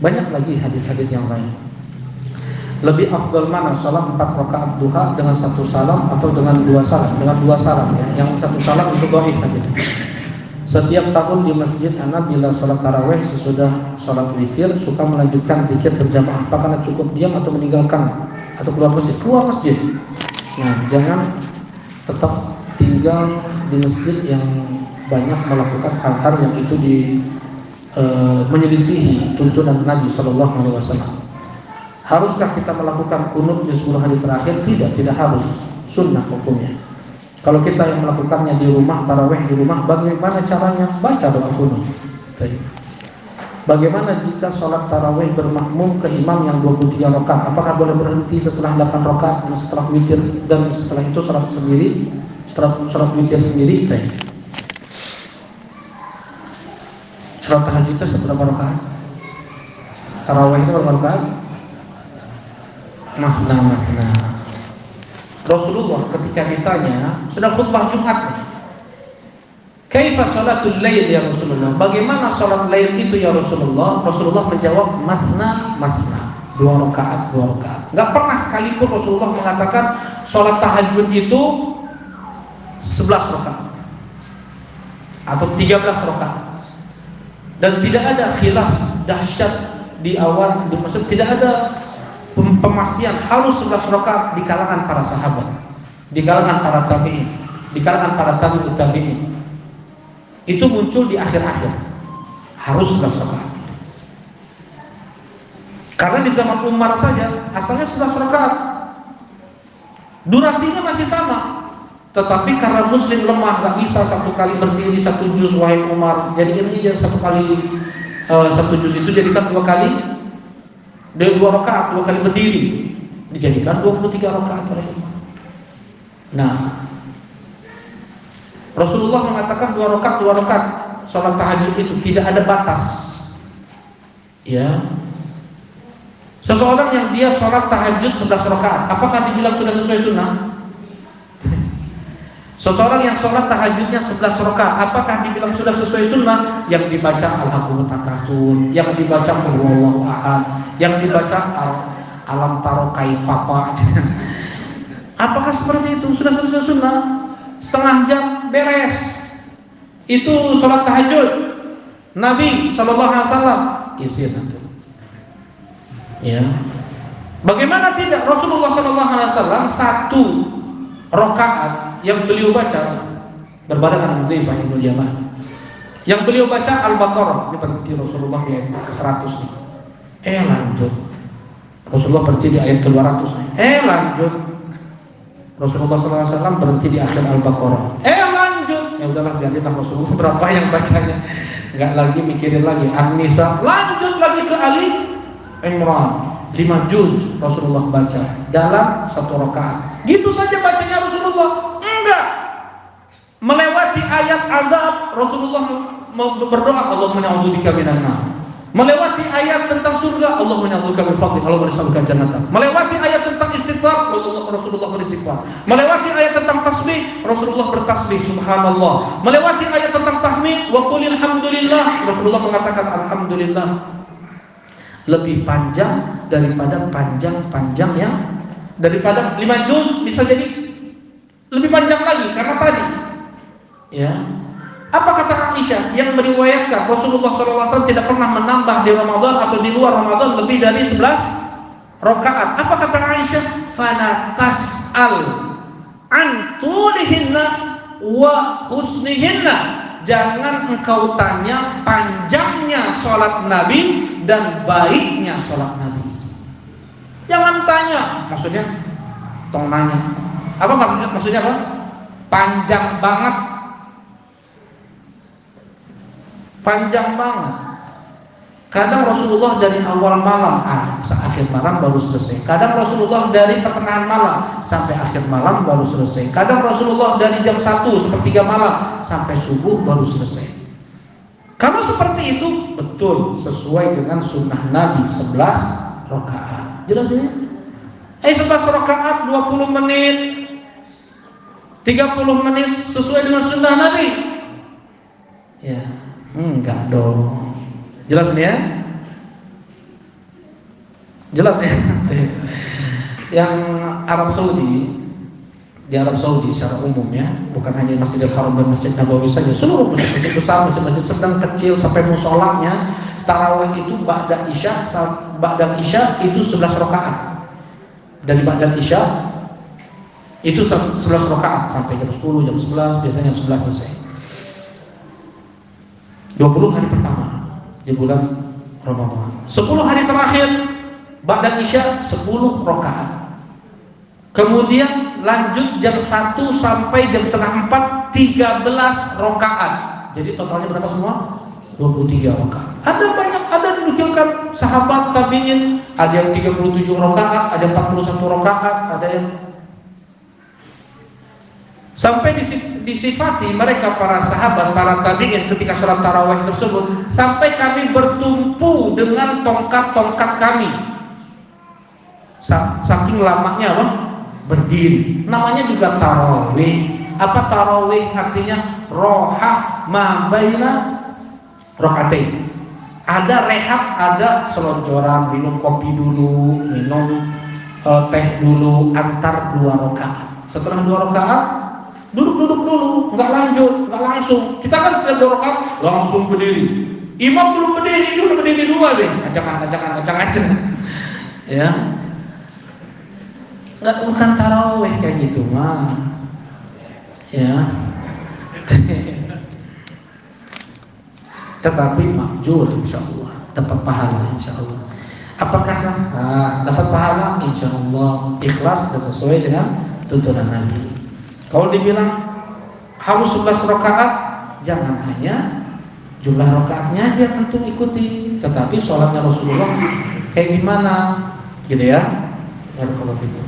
banyak lagi hadis-hadis yang lain. Lebih afdal mana salat 4 rakaat duha dengan 1 salam atau dengan 2 salam? Dengan 2 salam ya. Yang 1 salam itu dhaif aja. Setiap tahun di masjid anak bila salat tarawih sesudah salat witir suka melanjutkan zikir berjamaah. Apakah cukup diam atau meninggalkan atau keluar masjid? Keluar masjid. Nah, jangan tetap tinggal di masjid yang banyak melakukan hal-hal yang itu menyelisihi tuntunan Nabi Shallallahu Alaihi Wasallam. Haruskah kita melakukan kunut di 10 hari terakhir? Tidak harus, sunnah hukumnya. Kalau kita yang melakukannya di rumah, tarawih di rumah, bagaimana caranya? Baca doa kunut. Bagaimana jika sholat tarawih bermakmum ke imam yang 23 rakaat? Apakah boleh berhenti setelah 8 rakaat dan setelah witir dan setelah itu sholat sendiri? Sholat witir sendiri? Sholat tahajud itu seberapa rakaat? Tarawih itu berapa rakaat? Nah. Rasulullah ketika ditanya, sudah khutbah Jumat nih, kaifa sholatul lail ya Rasulullah? Bagaimana sholat lail itu ya Rasulullah? Rasulullah menjawab masna, 2 rakaat. Enggak pernah sekalipun Rasulullah mengatakan sholat tahajud itu 11 rakaat atau 13 rakaat. Dan tidak ada khilaf dahsyat di awal, maksud tidak ada pemastian harus 11 rakaat di kalangan para sahabat, di kalangan para tabi'in, di kalangan para tabi'ut tabi'in. Itu muncul di akhir-akhir. Harus 11 rakaat. Karena di zaman Umar saja asalnya 11 rakaat. Durasinya masih sama. Tetapi karena muslim lemah, gak bisa 1 kali berdiri 1 juz wahai Umar. Jadi ini 1 juz itu jadikan 2 kali. Dari 2 rakaat, 2 kali berdiri dijadikan 23 rakaat oleh Umar. Nah, Rasulullah mengatakan 2 rakaat sholat tahajud itu tidak ada batas. Ya. Seseorang yang dia sholat tahajud 11 rakaat, apakah dibilang sudah sesuai sunnah? Seseorang yang sholat tahajudnya 11 rakaat, apakah dibilang sudah sesuai sunnah? Yang dibaca Al-Haqqul Takasur, yang dibaca Qul Huwallahu Ahad, yang dibaca Alam Taro Kaifapa. Apakah seperti itu? Sudah sesuai sunnah? Setengah jam beres. Itu sholat tahajud. Nabi Sallallahu Alaihi Wasallam isi itu. Ya. Bagaimana tidak? Rasulullah Sallallahu Alaihi Wasallam 1 rakaat yang beliau baca berbarengan dengan Hudzaifah bin Yaman. Yang beliau baca Al-Baqarah, ini berarti Rasulullah di ayat ke-100 nih. Lanjut. Rasulullah berhenti di ayat ke-200 nih. Lanjut. Rasulullah SAW berhenti di akhir Al-Baqarah. Lanjut. Ya udahlah, biarinlah Rasulullah berapa yang bacanya. Enggak lagi mikirin lagi. An-Nisa, lanjut lagi ke Ali Imran. 5 juz Rasulullah baca dalam 1 rakaat. Gitu saja bacanya Rasulullah. Enggak. Melewati ayat azab, Rasulullah berdoa, Allahumma na'udzubika minan nar. Melewati ayat tentang surga, Allahumma na'udzubika min fadlik, Allahumma nas'aluka jannata. Melewati ayat tentang istighfar, Rasulullah beristighfar. Melewati ayat tentang tasbih, Rasulullah bertasbih subhanallah. Melewati ayat tentang tahmid, wa qul alhamdulillah, Rasulullah mengatakan alhamdulillah. Lebih panjang daripada panjang yang daripada 5 juz, bisa jadi lebih panjang lagi karena tadi. Ya. Apa kata Aisyah yang meriwayatkan Rasulullah SAW tidak pernah menambah di Ramadan atau di luar Ramadan lebih dari 11 rakaat. Apa kata Aisyah? Fala tas'al an tulihinna wa husnihinna. Jangan engkau tanya panjangnya sholat Nabi dan baiknya sholat Nabi. Jangan tanya, maksudnya tong nanya. Apa maksudnya apa? Panjang banget. Kadang Rasulullah dari awal malam akhir malam baru selesai. Kadang Rasulullah dari pertengahan malam sampai akhir malam baru selesai. Kadang Rasulullah dari jam 1 sepertiga malam sampai subuh baru selesai. Kalau seperti itu betul sesuai dengan sunnah Nabi 11 rakaat. Jelas ini? 11 rakaat 20 menit 30 menit sesuai dengan sunnah Nabi? Ya, enggak dong. Jelas nih ya? Jelas ya? Yang Arab Saudi, di Arab Saudi secara umumnya, bukan hanya Masjidil Haram dan Masjid Nabawi saja, seluruh masjid besar, masjid sedang, kecil, sampai musolanya, tarawih itu ba'da Isya itu 11 rakaat. Dari ba'da Isya itu 11 rakaat sampai jam 10, jam 11, biasanya jam 11 selesai. 20 hari pertama di bulan Ramadan. 10 hari terakhir ba'da Isya 10 rakaat. Kemudian lanjut jam 1 sampai jam setengah 4 13 rakaat. Jadi totalnya berapa semua? 23 rakaat. Ada banyak, ada dinukilkan sahabat tabi'in, ada yang 37 rakaat, ada yang 41 rakaat, ada yang sampai disifati mereka para sahabat, para tabi'in ketika sholat tarawih tersebut, sampai kami bertumpu dengan tongkat-tongkat kami. Saking lamanya apa? Berdiri. Namanya juga tarawih. Apa tarawih artinya? Roha ma baina rokaatain. Ada rehat, ada selonjoran, minum kopi dulu, minum teh dulu antar 2 rakaat. Setelah 2 rakaat duduk dulu, nggak lanjut, nggak langsung. Kita kan setelah 2 rakaat langsung berdiri. Imam belum berdiri, dulu berdiri dua deh, acak-acak. Ya, nggak, bukan tarawih kayak gitu mah. Ya, tetapi makjur insyaallah, dapat pahala insyaallah. Apakah sah? Dapat pahala insyaallah, ikhlas dan sesuai dengan tuntunan Nabi. Kalau dibilang harus 11 rakaat, jangan hanya jumlah rakaatnya aja antum ikuti, tetapi sholatnya Rasulullah kayak gimana, gitu ya. Kalau gitu.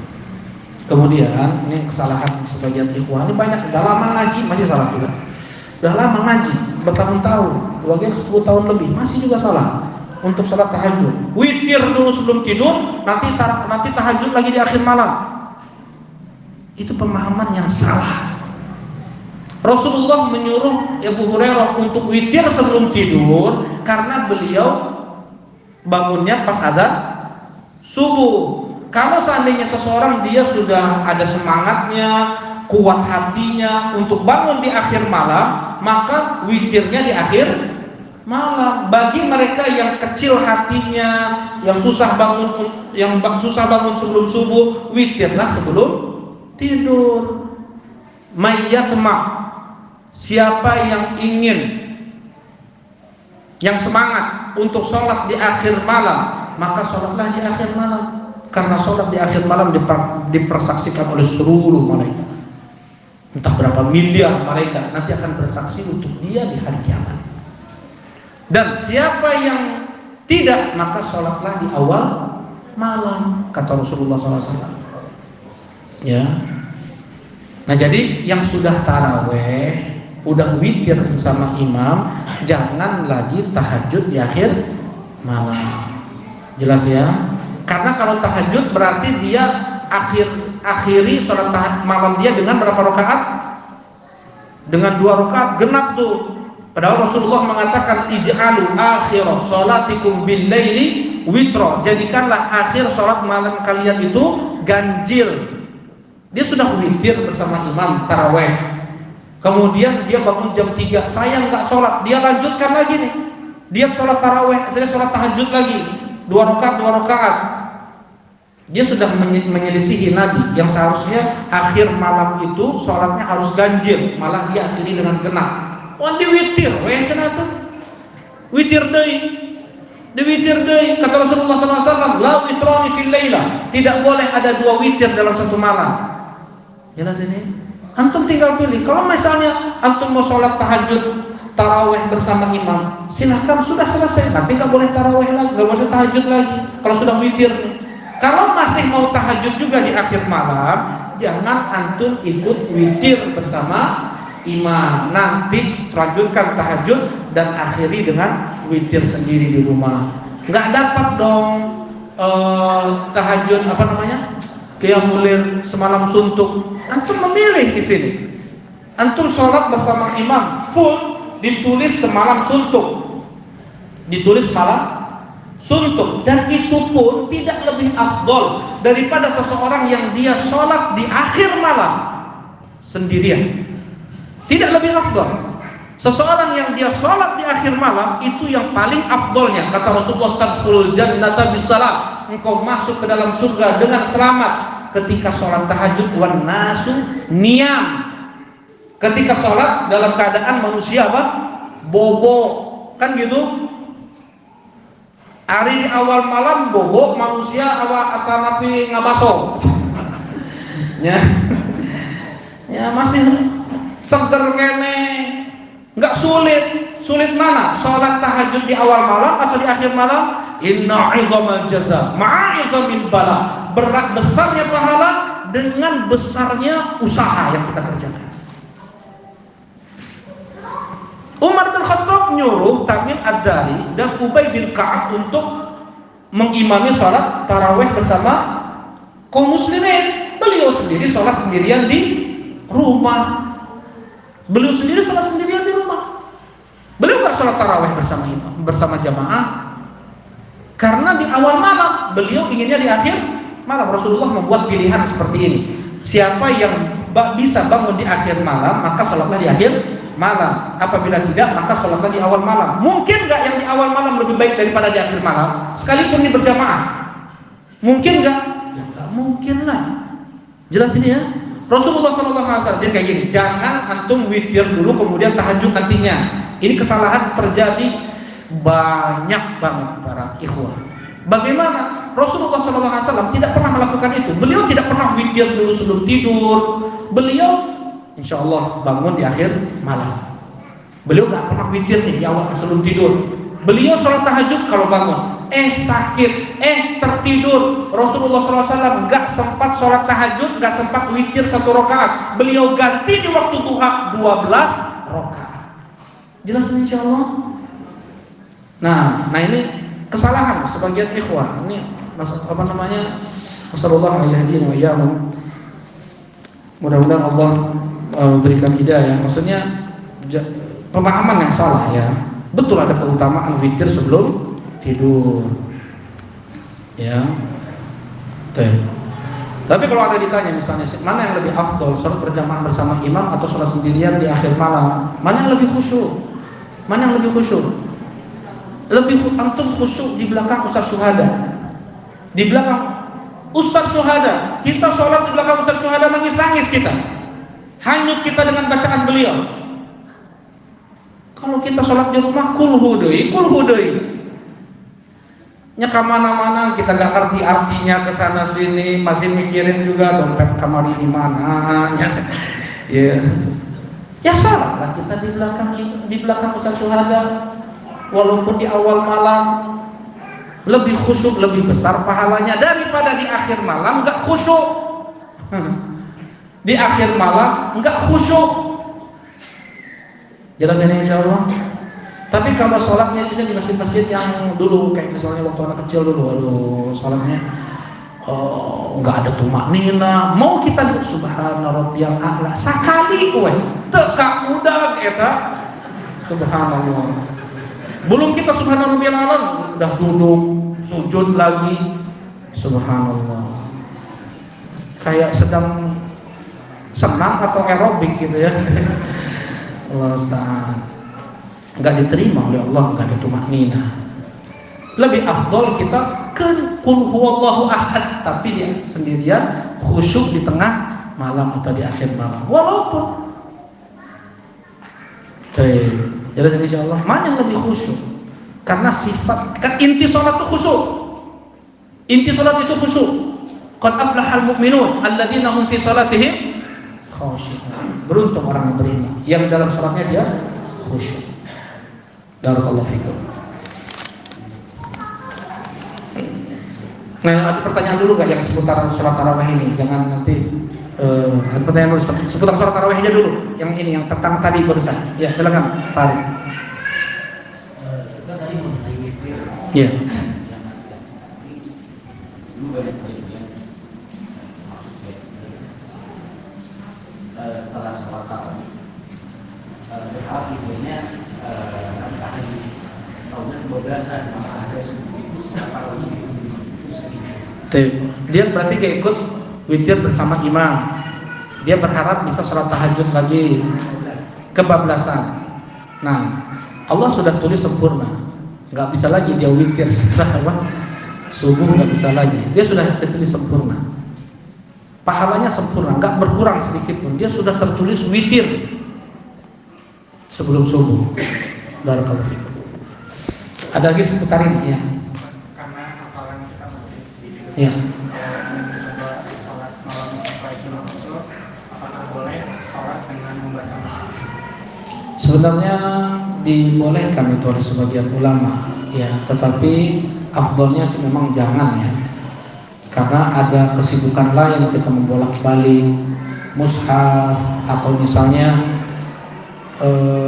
Kemudian ini kesalahan sebagian ikhwan, ini banyak, udah lama ngaji masih salah juga. Udah lama ngaji, bertahun-tahun, bagian 10 tahun lebih masih juga salah untuk sholat tahajud. Witir dulu sebelum tidur, nanti tahajud lagi di akhir malam. Itu pemahaman yang salah. Rasulullah menyuruh Abu Hurairah untuk witir sebelum tidur karena beliau bangunnya pas ada subuh. Kalau seandainya seseorang dia sudah ada semangatnya, kuat hatinya untuk bangun di akhir malam, maka witirnya di akhir malam. Bagi mereka yang kecil hatinya, yang susah bangun sebelum subuh, witirlah sebelum tidur. Mayyatma, siapa yang ingin, yang semangat untuk sholat di akhir malam, maka sholatlah di akhir malam. Karena sholat di akhir malam dipersaksikan oleh seluruh malaikat. Entah berapa miliar malaikat nanti akan bersaksi untuk dia di hari kiamat. Dan siapa yang tidak, maka sholatlah di awal malam, kata Rasulullah SAW. Ya. Nah, jadi yang sudah taraweh, udah witir bersama imam, jangan lagi tahajud di akhir malam. Jelas ya? Karena kalau tahajud berarti dia akhiri sholat malam dia dengan berapa rakaat? Dengan 2 rakaat, genap tuh. Padahal Rasulullah mengatakan ij'alu akhir sholatikum bil laili witro. Jadikanlah akhir sholat malam kalian itu ganjil. Dia sudah witir bersama imam taraweh. Kemudian dia bangun jam 3, saya nggak sholat, dia lanjutkan lagi nih. Dia sholat taraweh, saya sholat tahajud lagi, 2 rakaat. Dia sudah menyelisihi Nabi yang seharusnya akhir malam itu sholatnya harus ganjil, malah dia akhiri dengan genap. Oh, di witir, yang cenah tuh. Witir deui, kata Rasulullah SAW, la witrani fil laila. Tidak boleh ada 2 witir dalam satu malam. Jelas ini? Antum tinggal pilih. Kalau misalnya antum mau sholat tahajud taraweh bersama imam, silakan, sudah selesai. Nanti nggak boleh taraweh lagi, nggak boleh tahajud lagi. Kalau sudah witir nih. Kalau masih mau tahajud juga di akhir malam, jangan antum ikut witir bersama imam. Nanti lanjutkan tahajud dan akhiri dengan witir sendiri di rumah. Nggak dapat dong tahajud qiyamul lail semalam suntuk. Antum memilih di sini. Antum sholat bersama imam full, ditulis semalam suntuk, ditulis malam suntuk, dan itu pun tidak lebih afdol daripada seseorang yang dia sholat di akhir malam sendirian. Tidak lebih afdol. Seseorang yang dia sholat di akhir malam itu yang paling afdolnya. Kata Rasulullah, tadkhulul jannata bisalam, engkau masuk ke dalam surga dengan selamat ketika sholat tahajud, wan nasu niyam, ketika sholat dalam keadaan manusia bobo, kan gitu. Hari di awal malam bobo, manusia awal atanapi ngabaso. Ya masih seger kene, nggak sulit mana? Sholat tahajud di awal malam atau di akhir malam? Inna 'idhamal jaza ma'a 'idhamil bala. Berat besarnya pahala dengan besarnya usaha yang kita kerjakan. Umar bin Khattab nyuruh Tamim Ad-Dari dan Ubay bin Ka'ab untuk mengimami sholat taraweh bersama kaum muslimin. Beliau sendiri sholat sendirian di rumah. Beliau sendiri sholat sendirian di rumah. Beliau nggak sholat taraweh bersama jamaah, karena di awal malam, beliau inginnya di akhir malam. Rasulullah membuat pilihan seperti ini. Siapa yang bisa bangun di akhir malam, maka sholatnya di akhir malam. Apabila tidak, maka sholatnya di awal malam. Mungkin nggak yang di awal malam lebih baik daripada di akhir malam, sekalipun di berjamaah? Mungkin nggak? Ya nggak mungkin lah. Jelas ini ya. Rasulullah SAW dia kayak gini, jangan antum witir dulu kemudian tahajud nantinya. Ini kesalahan terjadi banyak banget para ikhwah. Bagaimana? Rasulullah SAW tidak pernah melakukan itu. Beliau tidak pernah witir dulu sebelum tidur. Beliau insya Allah bangun di akhir malam. Beliau nggak pernah witir nih di awal sebelum tidur. Beliau sholat tahajud kalau bangun, sakit, tertidur. Rasulullah SAW nggak sempat sholat tahajud, nggak sempat witir 1 rakaat. Beliau ganti di waktu duha 12 rakaat. Jelas insya Allah. Nah ini kesalahan sebagian ikhwah. Ini Rasulullah yahdina wa iyyakum. Mudah-mudahan Allah memberikan hidayah. Maksudnya pemahaman yang salah ya. Betul ada keutamaan witir sebelum tidur. Ya. Tapi kalau ada ditanya misalnya, mana yang lebih afdol, sholat berjamaah bersama imam atau sholat sendirian di akhir malam? Mana yang lebih khusyuk? Mana yang lebih khusyuk? Lebih antum khusyuk di belakang Ustaz Syuhada. Di belakang Ustaz Syuhada, kita sholat di belakang Ustaz Syuhada, nangis-nangis kita. Hanyut kita dengan bacaan beliau. Kalau kita sholat di rumah, kulhu deui. Nya kemana-mana kita nggak ngerti artinya, kesana sini masih mikirin juga dompet kamari di mana. Ya salah lah kita di belakang Ustaz Syuhada, walaupun di awal malam lebih khusyuk, lebih besar pahalanya daripada di akhir malam nggak khusyuk. Di akhir malam nggak khusyuk. Jelas ini insya Allah. Tapi kalau sholatnya itu di masjid-masjid yang dulu, kayak misalnya waktu anak kecil dulu, sholatnya nggak ada tumaknina, mau kita lihat subhana rabbiyal a'la sakali teka udah kita subhanallah. Belum kita subhana rabbiyal a'la udah duduk sujud lagi subhanallah. Kayak sedang senang atau aerobik gitu ya. Allah Ustaz, nggak diterima oleh Allah, nggak ada tumaknina. Lebih afdol kita ke qul huwallahu ahad, tapi dia sendirian khusyuk di tengah malam atau di akhir malam. Walaupun jelas insyaallah mana yang lebih khusyuk? Karena sifat inti sholat itu khusyuk. Inti sholat itu khusyuk. Qad aflahal mu'minun alladzina hum fi salatihim khusyuk. Beruntung orang yang beriman yang dalam sholatnya dia khusyuk. Barakallahu fikum. Nah, ada pertanyaan dulu nggak yang seputar sholat tarawih ini? Jangan nanti ada pertanyaan dulu seputar sholat tarawihnya dulu. Yang ini yang tentang tadi barusan. Ya, silakan Pak Ari. Kita tadi mengenai witir. Ya. Dulu banyak yang setelah sholat tarawih berharap ibunya akan tahunnya 12-an maka ada itu siapa lagi Dia berarti dia ikut witir bersama imam. Dia berharap bisa sholat tahajud lagi kebablasan. Nah, Allah sudah tulis sempurna. Nggak bisa lagi dia witir setelah apa? Subuh nggak bisa lagi. Dia sudah tertulis sempurna. Pahalanya sempurna, nggak berkurang sedikit pun. Dia sudah tertulis witir sebelum subuh. Barakallahu fikum. Ada lagi seputar ini ya. Karena hafalan kita masih sedikit. Ya. Mencoba sholat malam sampai sunnah rasul, apakah boleh sholat dengan membaca musaf? Sebenarnya dibolehkan itu oleh sebagian ulama, ya. Tetapi afdolnya sih memang jangan ya. Karena ada kesibukan lain kita membolak-balik mushaf atau misalnya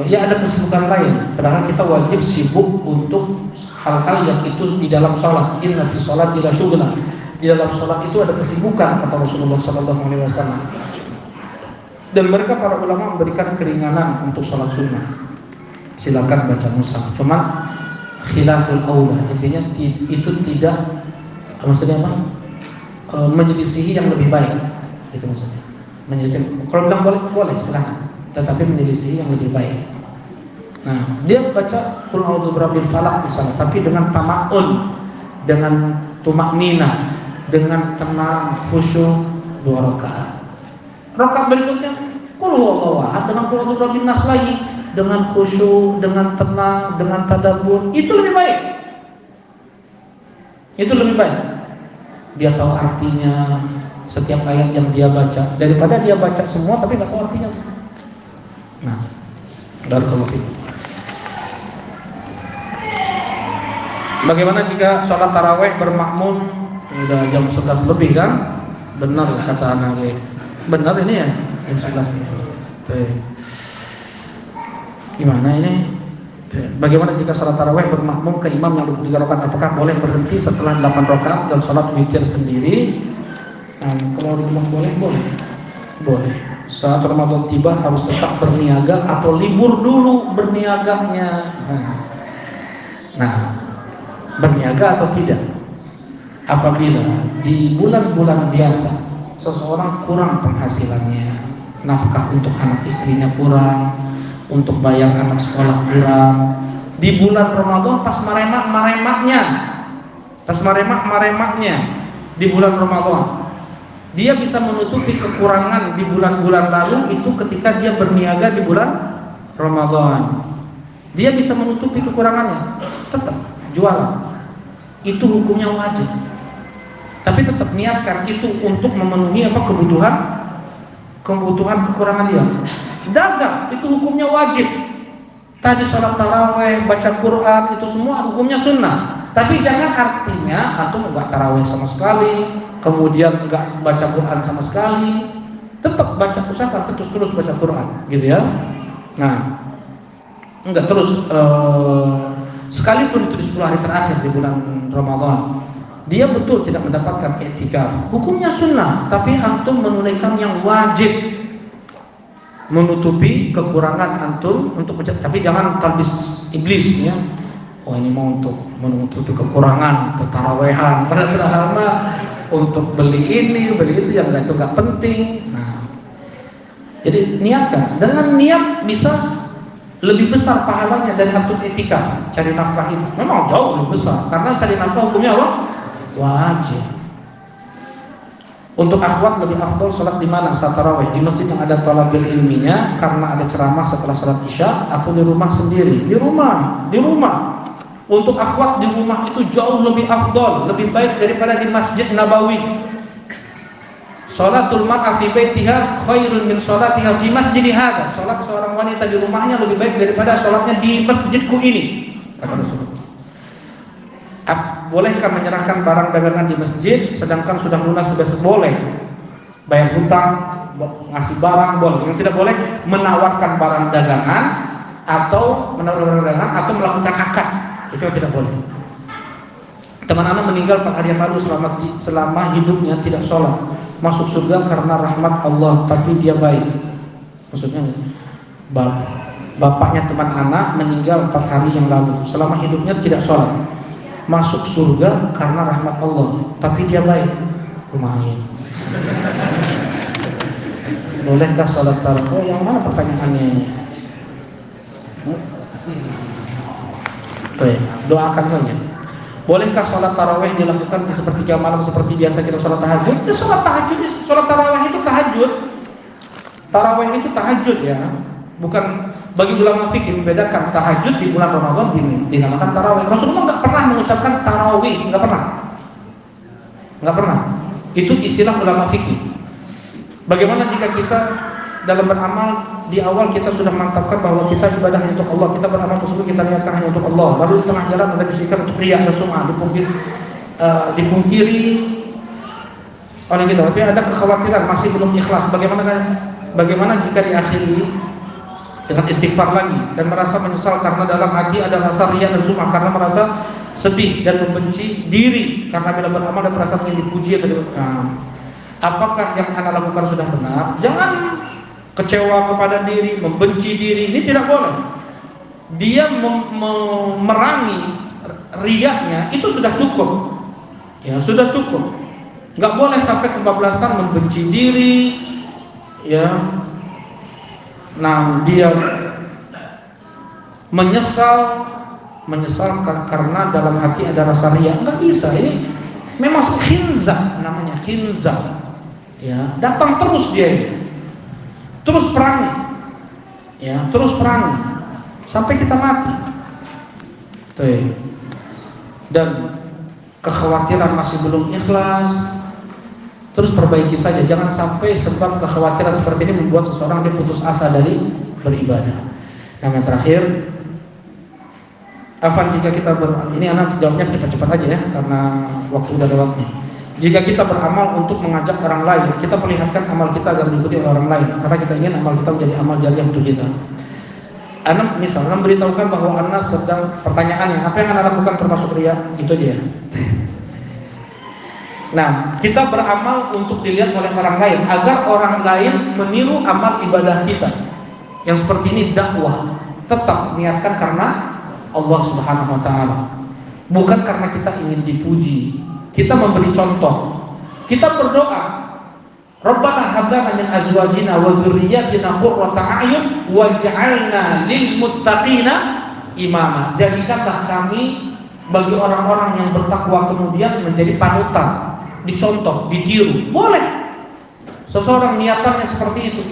ya ada kesibukan lain. Padahal kita wajib sibuk untuk hal-hal yang itu di dalam sholat. Inna fi sholati la syughla. Di dalam sholat itu ada kesibukan kata Rasulullah SAW. Dan mereka para ulama memberikan keringanan untuk sholat sunnah. Silakan baca mushaf. Cuma khilaful aula, intinya itu tidak maksudnya apa? Menyelisihi yang lebih baik. Itu maksudnya. Menyelisihi. Kalau bilang boleh, boleh silakan. Tetapi menyelisihi yang lebih baik. Nah, dia baca Qul a'udzu birabbil falaq misalnya, tapi dengan tama'un, dengan tumaknina, dengan tenang, khusyuk 2 rakaat. Rakaat berikutnya Qul huwallahu ahad dengan Qul a'udzu birabbin nas lagi, dengan khusyuk, dengan tenang, dengan tadabbur, itu lebih baik. Itu lebih baik. Dia tahu artinya setiap ayat yang dia baca daripada dia baca semua tapi nggak tahu artinya. Nah, barakallahu fiik. Bagaimana jika sholat tarawih bermakmum? Udah jam 11 lebih kan? Benar kata anak gue. Benar ini ya jam 11. Gimana ini? Bagaimana jika sholat tarawih bermakmum ke imam yang 23 rakaat? Apakah boleh berhenti setelah 8 rakaat dan sholat witir sendiri? Nah, kalau dibilang boleh, boleh. Boleh. Saat Ramadan tiba harus tetap berniaga atau libur dulu berniaganya. Nah, berniaga atau tidak? Apabila di bulan-bulan biasa seseorang kurang penghasilannya, nafkah untuk anak istrinya kurang, untuk bayar anak sekolah kurang, di bulan Ramadan pas maremak-maremaknya di bulan Ramadan, dia bisa menutupi kekurangan di bulan-bulan lalu itu ketika dia berniaga di bulan Ramadan. Dia bisa menutupi kekurangannya, tetap jualan. Itu hukumnya wajib. Tapi tetap niatkan itu untuk memenuhi apa kebutuhan kekurangan dia. Dagang itu hukumnya wajib. Tadi sholat tarawih, baca Quran itu semua hukumnya sunnah. Tapi jangan artinya antum enggak tarawih sama sekali, kemudian enggak baca Quran sama sekali, tetap baca usaha terus baca Quran, gitu ya. Nah, enggak terus sekalipun itu di 10 hari terakhir di bulan Ramadan, dia betul tidak mendapatkan i'tikaf. Hukumnya sunnah, tapi antum menunaikan yang wajib, menutupi kekurangan antum untuk tapi jangan talbis iblis ya. Oh ini mau untuk menutupi kekurangan ketarawehan, padahal untuk beli ini beli itu yang itu nggak penting. Nah, jadi niatkan, dengan niat bisa lebih besar pahalanya dari antum i'tikaf cari nafkah itu. Memang jauh lebih besar karena cari nafkah hukumnya apa? Wajib. Untuk akhwat lebih afdol sholat di mana saat tarawih? Di masjid yang ada thalabil ilminya karena ada ceramah setelah sholat isya, atau di rumah sendiri? Di rumah. Untuk akhwat di rumah itu jauh lebih afdol, lebih baik daripada di Masjid Nabawi. Sholatul mar'a fi baitiha khairun min sholatiha fi masjidi hadza. Salat seorang wanita di rumahnya lebih baik daripada salatnya di masjidku ini, kata Rasulullah. Bolehkah menyerahkan barang dagangan di masjid sedangkan sudah lunas, sudah boleh? Bayar hutang, ngasih barang boleh. Yang tidak boleh menawarkan barang dagangan atau melakukan akad. Itu yang tidak boleh. Teman anak meninggal 4 hari yang lalu selama hidupnya tidak sholat, masuk surga karena rahmat Allah, tapi dia baik. Maksudnya bapaknya teman anak meninggal 4 hari yang lalu, selama hidupnya tidak sholat, masuk surga karena rahmat Allah, tapi dia baik. Lumayan. Bolehkah sholat tarawih? Yang mana pertanyaannya? Doakan saja. Bolehkah sholat tarawih dilakukan di sepertiga malam seperti biasa kita sholat tahajud? Ya, sholat tarawih itu tahajud. Tarawih itu tahajud ya. Bukan, bagi ulama fikih membedakan tahajud di bulan Ramadan dinamakan tarawih. Rasulullah nggak pernah mengucapkan tarawih, nggak pernah. Itu istilah ulama fikih. Bagaimana jika kita dalam beramal di awal kita sudah mantapkan bahwa kita ibadah untuk Allah, kita beramal tersebut kita niatkan hanya untuk Allah, lalu di tengah jalan ada bisikan untuk riya dan sum'ah dipungkiri oleh kita, tapi ada kekhawatiran masih belum ikhlas. Bagaimana jika diakhiri dengan istighfar lagi dan merasa menyesal karena dalam hati ada rasa riya dan sum'ah, karena merasa sedih dan membenci diri karena bila beramal dan perasaan ingin dipuji atau apakah yang Anda lakukan sudah benar? Jangan kecewa kepada diri, membenci diri, ini tidak boleh. Dia memerangi riyanya itu sudah cukup. Ya, sudah cukup. Enggak boleh sampai kebablasan membenci diri. Ya. Nah, dia menyesal karena dalam hati ada rasa riya. Enggak bisa. Ini memang khinza namanya, khinza. Ya, datang terus dia ini. Terus perangi, ya, terus perangi sampai kita mati. Dan kekhawatiran masih belum ikhlas, terus perbaiki saja. Jangan sampai sebab kekhawatiran seperti ini membuat seseorang dia putus asa dari beribadah. Yang terakhir, jika kita ini anak jawabnya cepat-cepat aja ya, karena waktu udah lewatnya. Jika kita beramal untuk mengajak orang lain, kita perlihatkan amal kita agar diikuti oleh orang lain, karena kita ingin amal kita menjadi amal jariah untuk kita. Anak misalnya memberitahukan bahwa anak sedang, pertanyaannya, apa yang anak lakukan termasuk riya? Itu dia. Nah, kita beramal untuk dilihat oleh orang lain, agar orang lain meniru amal ibadah kita. Yang seperti ini dakwah, tetap niatkan karena Allah Subhanahu wa taala. Bukan karena kita ingin dipuji. Kita memberi contoh. Kita berdoa, Rabbana hab lana min azwajina wa dzurriyyatina qurrata a'yun waj'alna lil muttaqina imama. Jadikanlah kami bagi orang-orang yang bertakwa kemudian menjadi panutan, dicontoh, ditiru. Boleh. Seseorang niatannya seperti itu.